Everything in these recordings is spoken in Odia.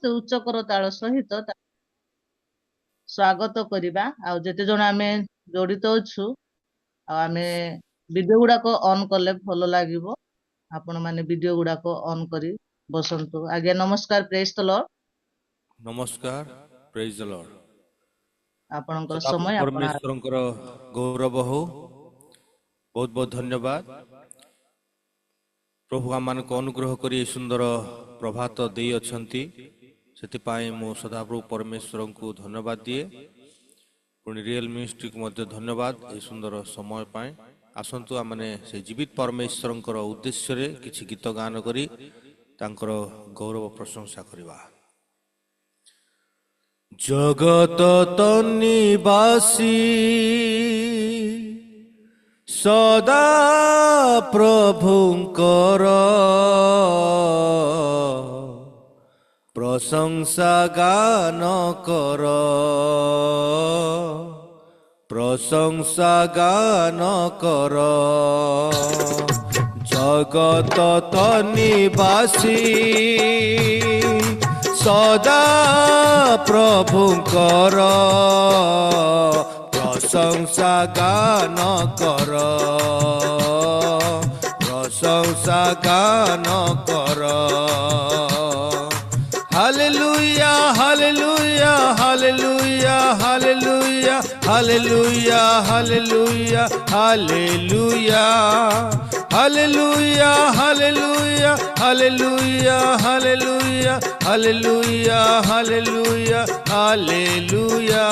ସମସ୍ତେ ଉଚ୍ଚକର ତାଳ ସହିତ ସ୍ୱାଗତ କରିବା। ଆଉ ଯେତେ ଜଣ ଆମେ ଜଡ଼ିତ ଅଛୁ ଆଉ ଆମେ ଭିଡ଼ିଓ ଗୁଡ଼ାକ ଅନ୍ କଲେ ଭଲ ଲାଗିବ। ଆପଣମାନେ ଭିଡ଼ିଓ ଗୁଡ଼ାକ ଅନ୍ କରି ବସନ୍ତୁ। ଆଜ୍ଞା ନମସ୍କାର, ପ୍ରେଜ୍ ଦ ଲର୍ଡ। ନମସ୍କାର, ପ୍ରେଜ୍ ଦ ଲର୍ଡ। ଆପଣଙ୍କର ସଦାପ୍ରଭୁ ସମୟ ଆପଣ ପରମେଶ୍ୱରଙ୍କର ଗୌରବ ହଉ। ବହୁତ ବହୁତ ଧନ୍ୟବାଦ ପ୍ରଭୁ ଆମମାନଙ୍କୁ ଅନୁଗ୍ରହ କରି ସୁନ୍ଦର ପ୍ରଭାତ ଦେଇଅଛନ୍ତି। ସେଥିପାଇଁ ମୁଁ ସଦାପ୍ରଭୁ ପରମେଶ୍ୱରଙ୍କୁ ଧନ୍ୟବାଦ ଦିଏ। ପୁଣି ରିଏଲ ମିନିଷ୍ଟ୍ରିକୁ ମଧ୍ୟ ଧନ୍ୟବାଦ ଏହି ସୁନ୍ଦର ସମୟ ପାଇଁ। ଆସନ୍ତୁ ଆମମାନେ ସେ ଜୀବିତ ପରମେଶ୍ୱରଙ୍କର ଉଦ୍ଦେଶ୍ୟରେ କିଛି ଗୀତ ଗାନ କରି ତାଙ୍କର ଗୌରବ ପ୍ରଶଂସା କରିବା। ଜଗତ ତନ୍ନିବାସୀ ସଦା ପ୍ରଭୁଙ୍କର ପ୍ରଶଂସା ଗାନ କର, ପ୍ରଶଂସା ଗାନ କର। ଜଗତ ତନ୍ନିବାସୀ ସଦା ପ୍ରଭୁଙ୍କର ପ୍ରଶଂସା ଗାନ କର, ପ୍ରଶଂସା ଗାନ କର। Hallelujah hallelujah hallelujah hallelujah hallelujah hallelujah hallelujah hallelujah hallelujah hallelujah hallelujah hallelujah hallelujah hallelujah.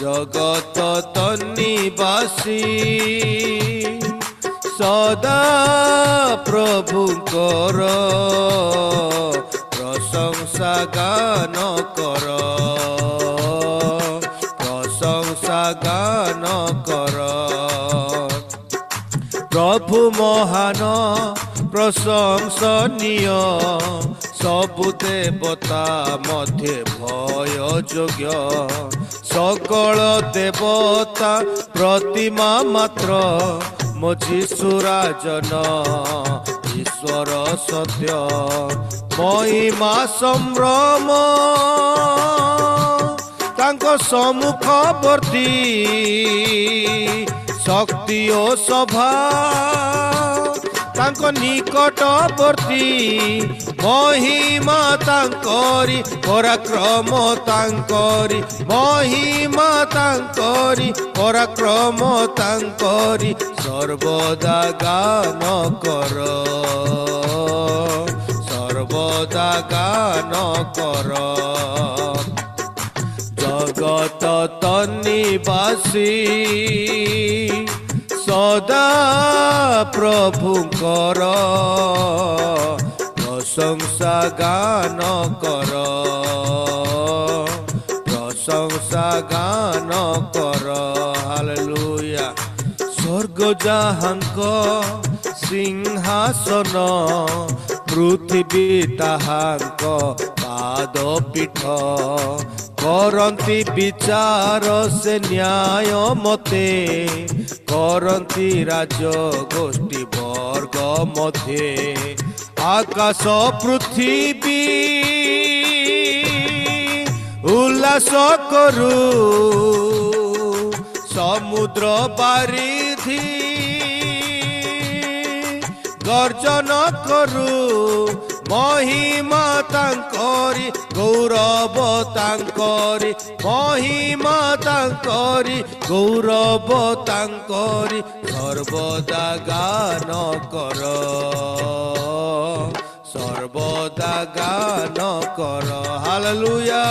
ଜଗତ ତନ୍ନିବାସୀ ସଦା ପ୍ରଭୁଙ୍କର ପ୍ରଶଂସା ଗାନ କର, ପ୍ରଶଂସା ଗାନ କର। ପ୍ରଭୁ ମହାନ ପ୍ରଶଂସନୀୟ, ସବୁ ଦେବତା ମଧ୍ୟରେ ଭୟ ଯୋଗ୍ୟ। সকল দেবতা প্রতিমা মাত্র, ମୋ যিশুরাজন ঈশ্বর সত্য। মহিমা সম্ভ্রম তাঙ্ক সম্মুখবর্তী, শক্তি ও সভা ତାଙ୍କ ନିକଟବର୍ତ୍ତୀ। ମହିମା ତାଙ୍କରି, ପରାକ୍ରମ ତାଙ୍କରି, ମହିମା ତାଙ୍କରି, ପରାକ୍ରମ ତାଙ୍କରି। ସର୍ବଦା ଗାନ କର, ସର୍ବଦା ଗାନ କର। ଜଗତ ତନ୍ନିବାସୀ ସଦା ପ୍ରଭୁଙ୍କର ପ୍ରଶଂସା ଗାନ କର, ପ୍ରଶଂସା ଗାନ କର। ହାଲେଲୁୟା। ସ୍ୱର୍ଗ ଯାହାଙ୍କ ସିଂହାସନ, ପୃଥିବୀ ତାହାଙ୍କ ପାଦ ପୀଠ। କରନ୍ତି ବିଚାର ସେ ନ୍ୟାୟ ମତେ, କରନ୍ତି ରାଜ ଗୋଷ୍ଠୀ ବର୍ଗ ମଧ୍ୟେ। ଆକାଶ ପୃଥିବୀ ଉଲ୍ଲାସ କରୁ, ସମୁଦ୍ର ବାରିଧି ଗର୍ଜନ କରୁ। ମହିମା ତାଙ୍କରି, ଗୌରବ ତାଙ୍କରି, ମହିମା ତାଙ୍କରି, ଗୌରବ ତାଙ୍କରି। ସର୍ବଦା ଗାନ କର, ସର୍ବଦା ଗାନ କର। ହାଲେଲୁୟା।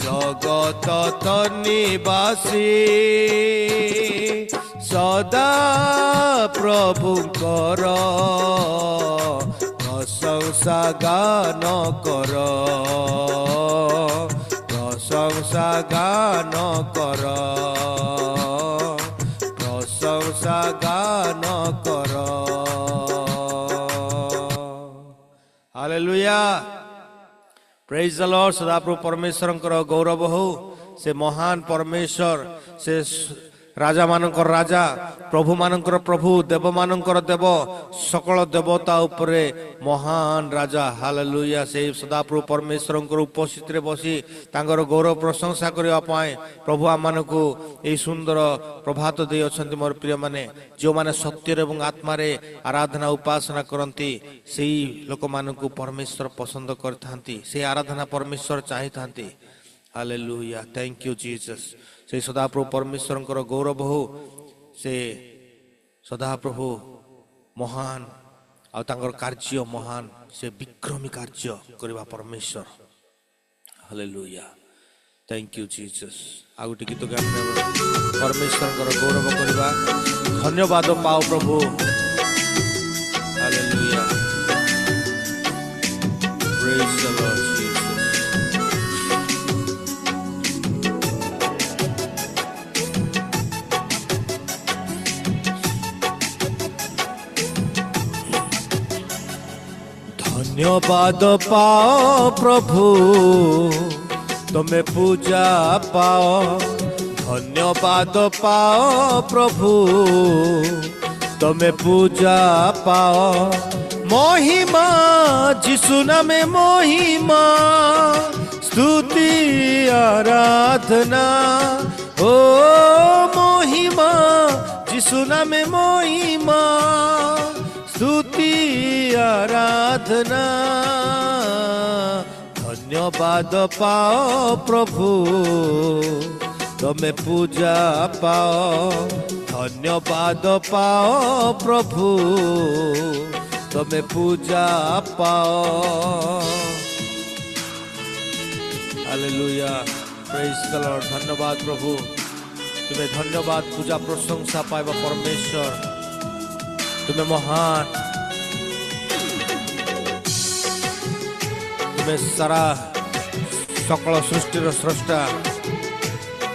জগত তন্নিবাসী সদা প্রভুঙ্কর প্রশংসা গান কর, প্রশংসা গান কর, প্রশংসা গান কর। हालेलुया। Praise the Lord. सदाप्रभु परमेश्वरंकर गौरव हो। से महान परमेश्वर से राजा मानकर राजा प्रभु मानकर प्रभु देव मानकर देव सकल देवता उपरे महान राजा हालेलुया से सदाप्रभु परमेश्वर उपस्थित रे बसी तांकर गौरव प्रशंसा करबा पाए प्रभु आमानकु एई सुंदर प्रभात दे अछंती मोर प्रिय माने जो माने सत्य एवं आत्मा रे आराधना उपासना करंती सेई लोक मानकु परमेश्वर पसंद करथांती से आराधना परमेश्वर चाहिथांती हालेलुया थैंक यू जीसस से सदाप्रभु परमेश्वर गौरव हो से सदाप्रभु महान आर कार्य महान से विक्रमी कार्य करवा परमेश्वर हालेलुया थैंक यू जीसस आ गोटे गीत परमेश्वर गौरव करवा धन्यवाद पाओ प्रभु हालेलुया प्रेज द लॉर्ड धन्यवाद पाओ प्रभु तुम्हें पूजा पाओ धन्यवाद पाओ प्रभु तुम्हें पूजा पाओ महिमा जिसु नामे महिमा स्तुति आराधना ओ महिमा जिसु नामे महिमा स्तुति आराधना धन्यवाद पाओ प्रभु तुम्हें पूजा पाओ धन्यवाद पाओ प्रभु तुम्हें पूजा पाओ हालेलुया प्रेज द लॉर्ड धन्यवाद प्रभु तुम्हें धन्यवाद पूजा प्रशंसा पाइबा परमेश्वर तुम्हें महान तुम्हें सारा सकल सृष्टिर स्रष्टा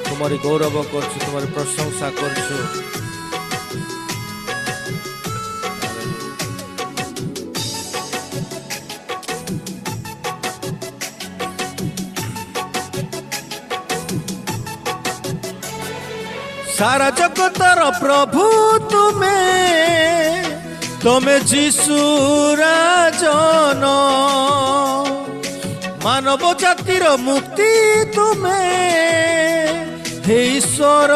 तुम्हारी गौरव कर तुम्हारी प्रशंसा कर सारा जगतर प्रभु तुम्हें जीसु राजन मानव जातिर मुक्ति तुम्हें हे ईश्वर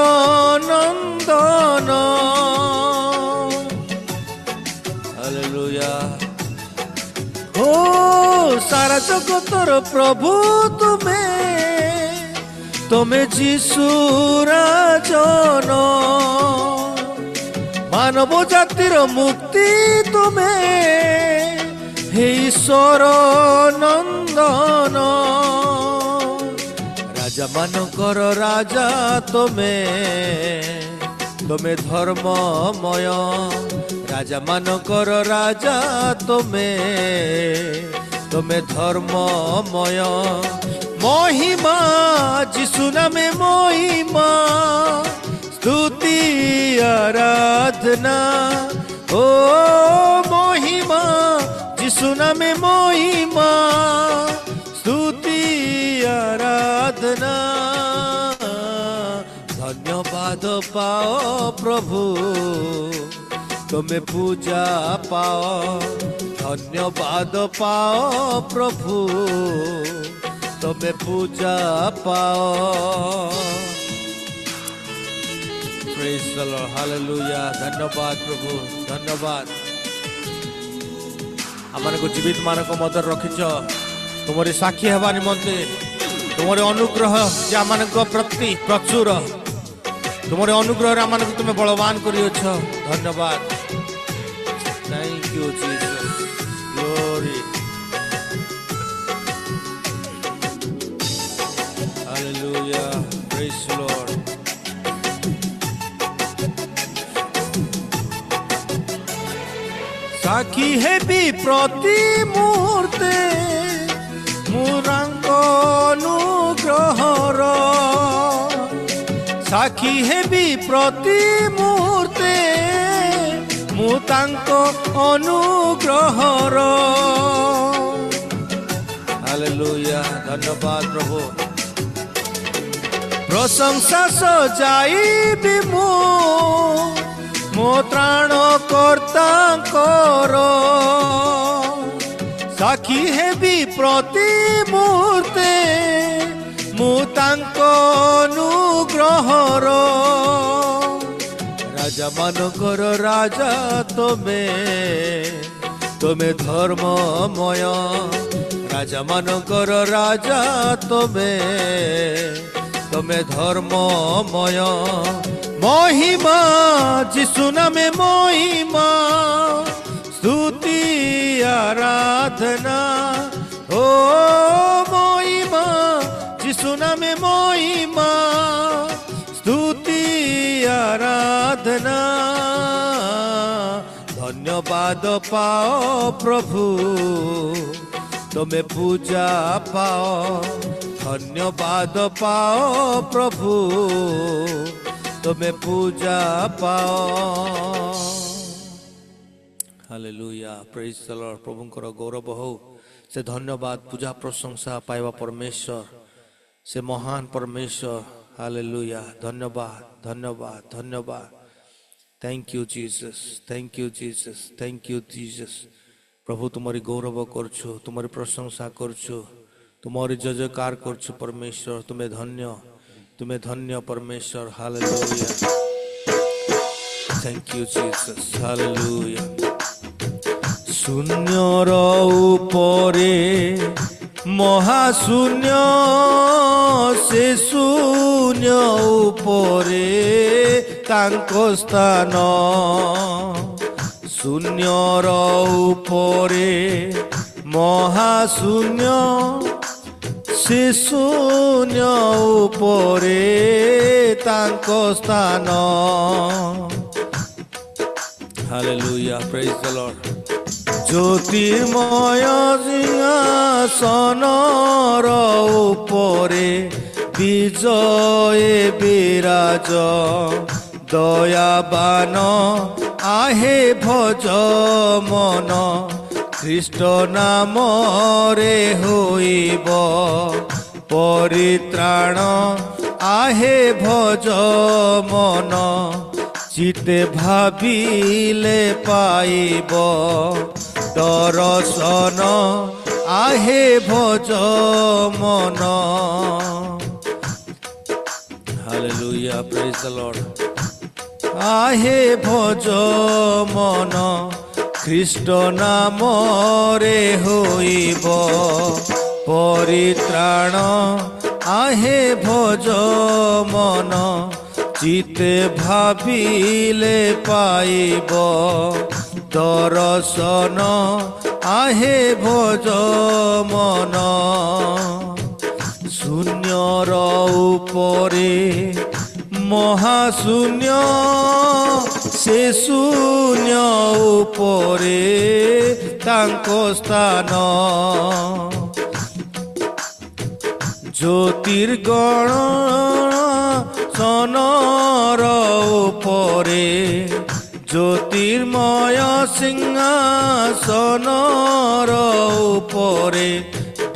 नंदन हालेलुया हो सारा जगतर प्रभु तुम्हें जीसु राजन मानव जातिर मुक्ति तुम्हें हे ईश्वर नंदन राजा मानकर राजा तुम्हें धर्ममय राजा मानकर राजा तुम्हें धर्ममय महिमा जिसु नामे महिमा स्तुति आराधना ओ महिमा जिसु नामे महिमा स्तुति आराधना धन्यवाद पाओ प्रभु तुम्हें पूजा पाओ धन्यवाद पाओ प्रभु तुम्हें पूजा पाओ प्रेज द लॉर्ड हालेलुया धन्यवाद प्रभु धन्यवाद आमान को जीवित मान को मदर रखिच तुम्हारी साक्षी हवा निमंते तुम्हारे अनुग्रह जे आमान को प्रति प्रचुर तुम्हारे अनुग्रह आमान को तुम्हें बलवान करियोछ धन्यवाद thank you Jesus glory hallelujah praise the Lord साखी है भी प्रति मुहूर्ते मुरांग अनुग्रहर साखी है भी प्रति मुहूर्ते मुतांक अनुग्रहर हालेलुया धन्यवाद प्रभु प्रशंसा सजाइबी मो त्राण कर्ता साक्षी हेबी प्रति मुहूर्ते मु तांको अनुग्रहर राजा मानकर राजा तमे धर्ममय राजा मानकर राजा तमे धर्ममय महिमा जिसु नामे महिमा स्तुति आराधना ओ महिमा जिसु नामे महिमा स्तुति आराधना धन्यवाद पाओ प्रभु तमे पूजा पाओ धन्यवाद पाओ प्रभु तमे पूजा पाओ हालेलुया प्रेज द लॉर्ड प्रभुंकर गौरव हो से धन्यवाद पूजा प्रशंसा पाइबा परमेश्वर से महान परमेश्वर हालेलुया धन्यवाद धन्यवाद धन्यवाद thank you Jesus thank you Jesus thank you Jesus प्रभु तुम्हारी गौरव करछु तुम्हारी प्रशंसा करछु तुम्हारी जय जयकार करछु परमेश्वर तुम्हें धन्य परमेश्वर hallelujah thank you Jesus hallelujah शून्यर उपरे महाशून्य से शून्य उपरे तांको स्थान शून्यर उपरे महाशून्य से शून्य उपरे तांको स्थान हालेलुया प्रेज द लॉर्ड ज्योतिर्मय सिंहासनर उपरे विजय विराज दयाबान आहे भज मन ख्रीष्ट नाम रे होइब परित्राण आहे भज मन चिते भाबिले पाइब दर्शन आहे भज मन हालेलुया प्रेज द लॉर्ड आहे भज मन ख्रीष्ट नाम रे होइब परित्राण आहे भज मन चिते भाबिले पाइब दर्शन आहे भज मन शून्यर उपरे महाशून्य से शून्य उपरे तांको स्थान ज्योतिर्गण सनर उपरे ज्योतिर्मय सिंहासनर उपरे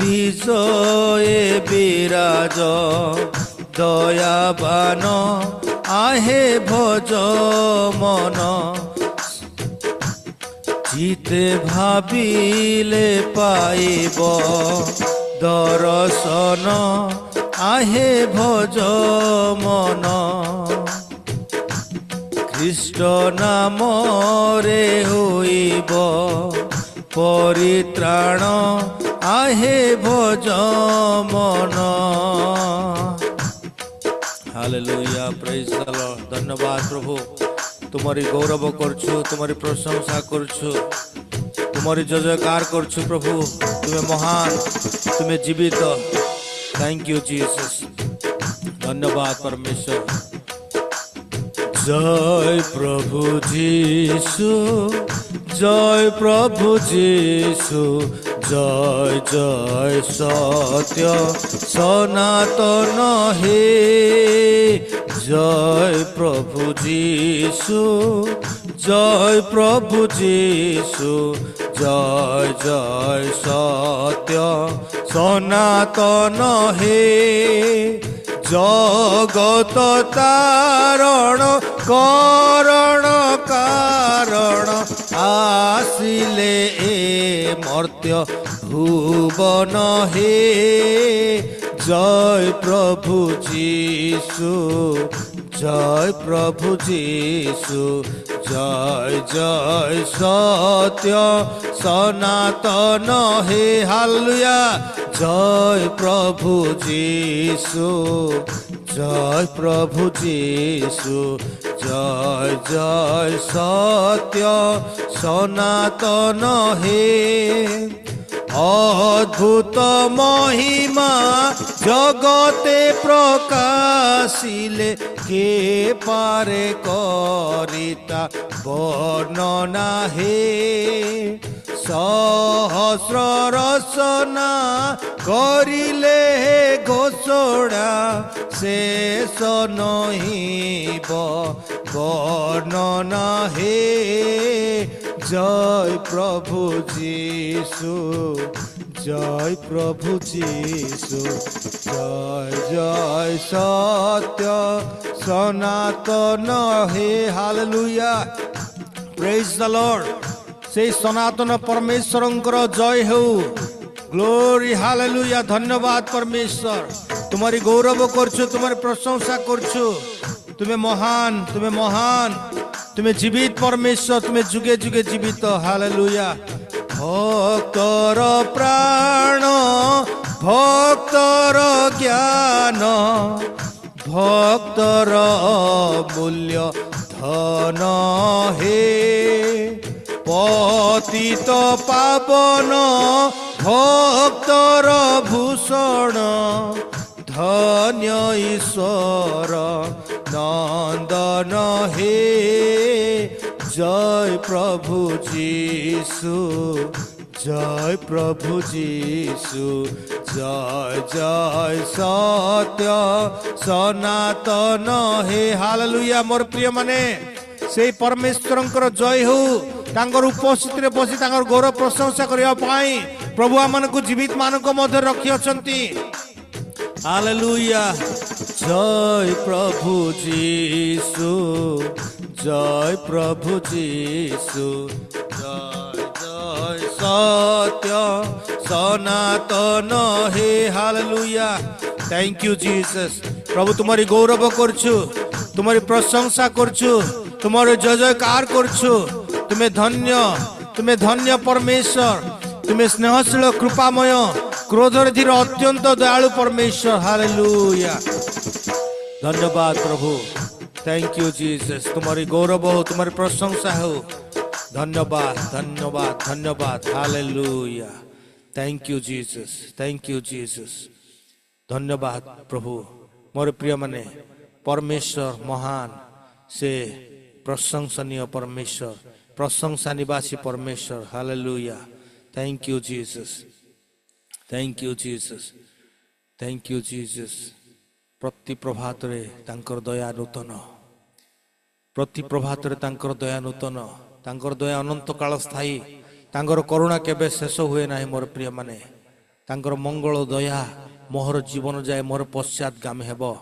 विजय विराज दयाबान आहे भज मन चिते भाबिले पाइब दर्शन आहे भज मन ख्रीष्ट नाम रे होइब परित्राण आहे भज मन हालेलुया प्रेज द लॉर्ड धन्यवाद प्रभु तुम्हारी गौरव करछु तुम्हारी प्रशंसा करछु तुम्हारी जय जयकार करछु प्रभु तुम्हें महान तुम्हें जीवित थैंक यू जीसस धन्यवाद परमेश्वर जय प्रभु जीसु जय प्रभु जीसु जय जय सत्य सनातन हे जय प्रभु जीसु जय प्रभु जीसु जय जय सत्य सनातन हे জগত তারণ করণ কারণ আসিলে এ মর্ত্য ভুবন হে জয় প্রভু যিশু জয় প্রভু যিশু জয় জয় সত্য সনাতন হে হালেলুয়া জয় প্রভু যিশু জয় প্রভু যিশু জয় জয় সত্য সনাতন হে অদ্ভুত মহিমা জগতে প্রকাশিলে কে পারে করিতা বর্ণনা হে সহস্র রচনা করিলে ঘোষণা শেষ নহিব বর্ণনা হে জয় প্রভু যিশু জয় প্রভু যিশু জয় জয় সত্য সনাতন হে হালেলুয়া প্রেজ দ্য লর্ড সেই সনাতন পরমেশ্বরଙ୍କର জয় ହେଉ গ্লোরি হালেলুয়া ধন্যবাদ পরমেশ্বর তোমারি গৌরব করছো তোমারি প্রশংসা করছো তুমি মহান তুমি জীবিত পরমেশ্বর তুমি যুগে যুগে জীবিত হালেলুয়া ভক্তর প্রাণ ভক্তর জ্ঞান ভক্তর মূল্য ধন হে পতিত পাবন ভক্তর ভূষণ ধন্য ঈশ্বর নন্দন হে জয় প্রভু যিশু জয় প্রভু যিশু জয় জয় সত্য সনাতন হে হালেলুয়া মোর প্রিয় মানে সেই পরমেশ্বরଙ୍କର জୟ ହେଉ ତାଙ୍କର ଉପସ୍ଥିତିରେ ବସି ତାଙ୍କର ଗୌରବ ପ୍ରଶଂସା କରିବା ପାଇଁ ପ୍ରଭୁ ଆମମାନଙ୍କୁ ଜୀବିତ ମାନଙ୍କ ମଧ୍ୟରେ ରଖିଅଛନ୍ତି ହାଲେଲୁୟା ଜୟ ପ୍ରଭୁ ଯୀଶୁ ଜୟ ପ୍ରଭୁ ଯୀଶୁ ଜୟ ଜୟ ସତ୍ୟ ସନାତନ হে ହାଲେଲୁୟା থ্যাংক ইউ জিসাস প্রভু তোমারি গৌরব করছু তোমারি প্রশংসা করছু তোমার জয় জয়কার করছু তুমি ধন্য পরমেশ্বর তুমি স্নেহশীল কৃপাময় ক্রোধর ধীর অত্যন্ত দয়ালু পরমেশ্বর হালেলুয়া ধন্যবাদ প্রভু থ্যাংক ইউ জিসাস তোমারি গৌরব হো তোমারি প্রশংসা হো ধন্যবাদ ধন্যবাদ ধন্যবাদ হালেলুয়া থ্যাংক ইউ জিসাস ধন্যবাদ প্রভু মোর প্রিয় মানে পরমেশ্বর মহান से प्रशंसनीय परमेश्वर प्रशंसा निवासी परमेश्वर hallelujah thank you Jesus thank you Jesus प्रति प्रभात रे तांकर दया नूतन प्रति प्रभात रे तांकर दया नूतन तांकर दया अनंत काल स्थायी तांकर करुणा केबे शेष हुए नाही मोर प्रिय माने तांकर मंगल दया मोहर जीवन जाए मोर पश्चात गामी हेबो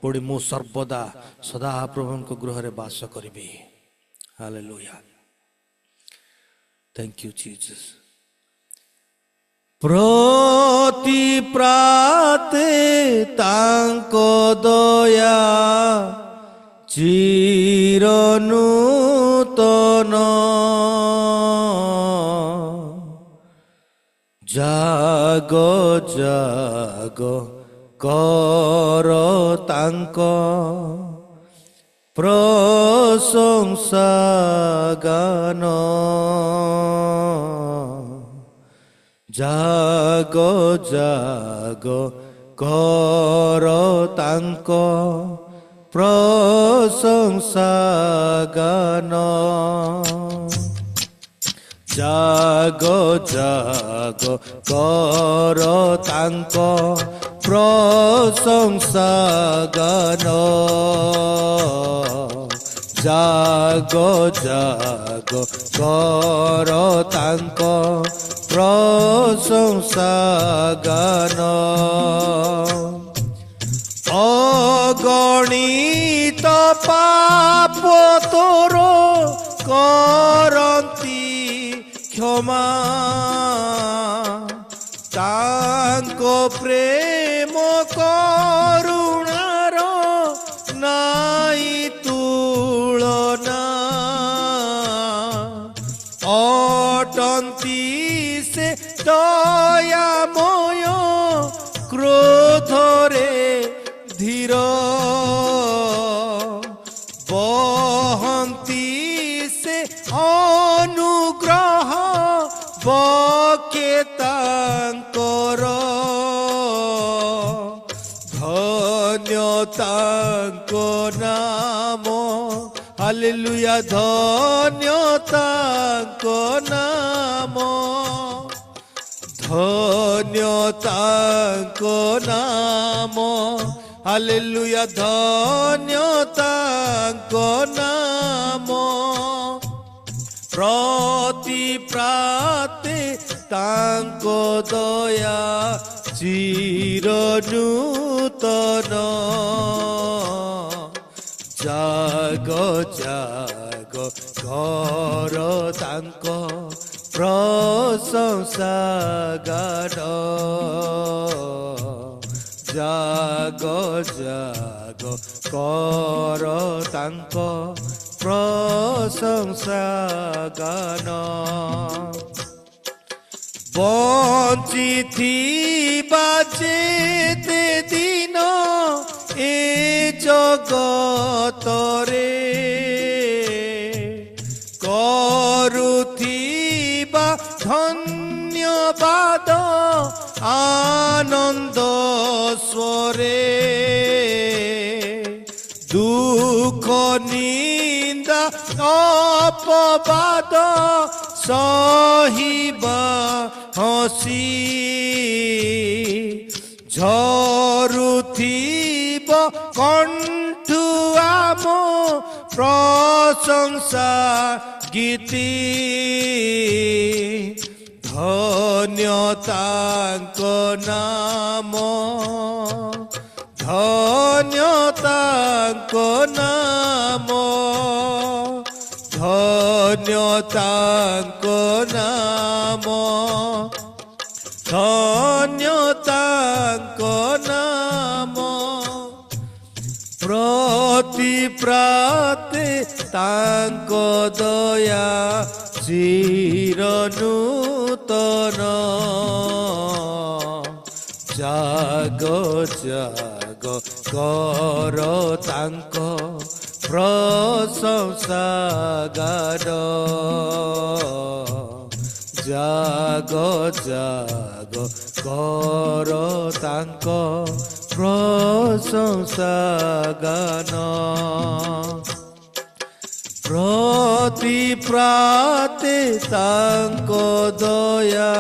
पुणी मु सर्वदा सदा प्रभु गृह बास करी हालेलुया थैंक यू जीसस प्रति प्राते तांको दया चिरनूतन जागो जागो कर तांक प्रशंसा गान जागो जागो कर तांक प्रशंसा गान जागो जागो कर तांक प्रशंसा गान जागो जागो कर तांक प्रशंसा गान ଗଣିତ ପାପ ତୋର କରନ୍ତି କ୍ଷମା ତାଙ୍କ ପ୍ରେମ କରୁଣାର ନାଇ ତୁଳନା ଅଟନ୍ତି ସେ ଦୟାମୟ କ୍ରୋଧରେ ଧୀର ବହନ୍ତି ସେ ଅନୁଗ୍ରହ ବକେ ତାଙ୍କର ଧନ୍ୟ ତାଙ୍କ ନାମ ହାଲେଲୁୟା ଧନ୍ୟ ତାଙ୍କ ନାମ ଧନ୍ୟ ତାଙ୍କ ନାମ ହାଲେଲୁୟା ଧନ୍ୟ ତାଙ୍କ ନାମ ପ୍ରତି ପ୍ରାତେ ତାଙ୍କ ଦୟା ଚିର ନୂତନ ଜାଗ ଜାଗ ଘର ତାଙ୍କ ପ୍ରଶଂସା ଗାନ ଜାଗ ଜାଗ କର ତାଙ୍କ ପ୍ରଶଂସା ଗାନ ବଞ୍ଚିଥିବା ଯେତେ ଦିନ ଏ ଜଗତରେ କରୁଥିବା ଧନ୍ୟବାଦ ଆନନ୍ଦ ସ୍ୱରେ ଦୁଃଖ ନିନ୍ଦା ଅପବାଦ ସହିବା ହସି ଝରୁଥିବ କଣ୍ଠୁ ଆମ ପ୍ରଶଂସା ଗୀତି ଧନ୍ୟ ତାଙ୍କ ନାମ ଧନ୍ୟ ତାଙ୍କ ନାମ ଧନ୍ୟ ତାଙ୍କ ନାମ ଧନ୍ୟ ତାଙ୍କ ନାମ ପ୍ରତି ପ୍ରାତେ ତାଙ୍କ ଦୟା ଚିର ନୂତନ ଜାଗ ଜାଗ କର ତାଙ୍କ ପ୍ରଶଂସା ଗାନ ଜାଗ ଜାଗ କର ତାଙ୍କ ପ୍ରଶଂସା ଗାନ ପ୍ରତି ପ୍ରାତେ ତାଙ୍କ ଦୟା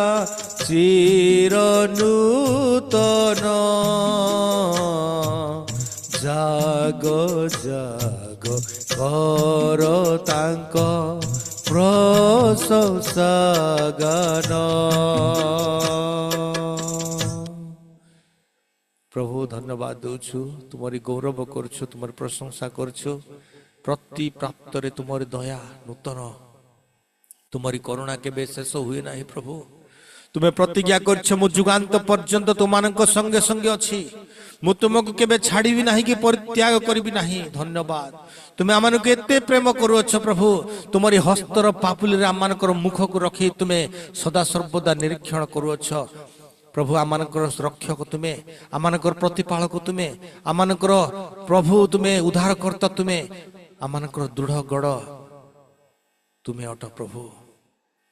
ଚିର ନୂତନ ଜାଗ ଜାଗ କର ତାଙ୍କ ପ୍ରଶଂସା ଗାନ ପ୍ରଭୁ ଧନ୍ୟବାଦ ଦେଉଛୁ ତୁମରି ଗୌରବ କରୁଛୁ ତୁମରି ପ୍ରଶଂସା କରୁଛୁ ପ୍ରତି ପ୍ରାପ୍ତରେ ତୁମରି ଦୟା ନୂତନ ତୁମରି କରୁଣା କେବେ ଶେଷ ହୁଏ ନାହିଁ ପ୍ରଭୁ ତୁମେ ପ୍ରତିଜ୍ଞା କରିଛ ମୁଁ ଯୁଗାନ୍ତ ପର୍ଯ୍ୟନ୍ତ ତୁମମାନଙ୍କ ସଙ୍ଗେ ସଙ୍ଗେ ଅଛି ମୁଁ ତୁମକୁ କେବେ ଛାଡ଼ିବି ନାହିଁ କି ପରିତ୍ୟାଗ କରିବି ନାହିଁ ଧନ୍ୟବାଦ ତୁମେ ଆମମାନଙ୍କୁ ଏତେ ପ୍ରେମ କରୁଅଛ ପ୍ରଭୁ ତୁମରି ହସ୍ତର ପାପୁଲିରେ ଆମମାନଙ୍କର ମୁଖକୁ ରଖି ତୁମେ ସଦାସର୍ବଦା ନିରୀକ୍ଷଣ କରୁଅଛ ପ୍ରଭୁ ଆମମାନଙ୍କର ରକ୍ଷକ ତୁମେ ଆମମାନଙ୍କର ପ୍ରତିପାଳକ ତୁମେ ଆମମାନଙ୍କର ପ୍ରଭୁ ତୁମେ ଉଦ୍ଧାରକର୍ତ୍ତା ତୁମେ ଆମମାନଙ୍କର ଦୃଢ଼ ଗଡ଼ ତୁମେ ଅଟ ପ୍ରଭୁ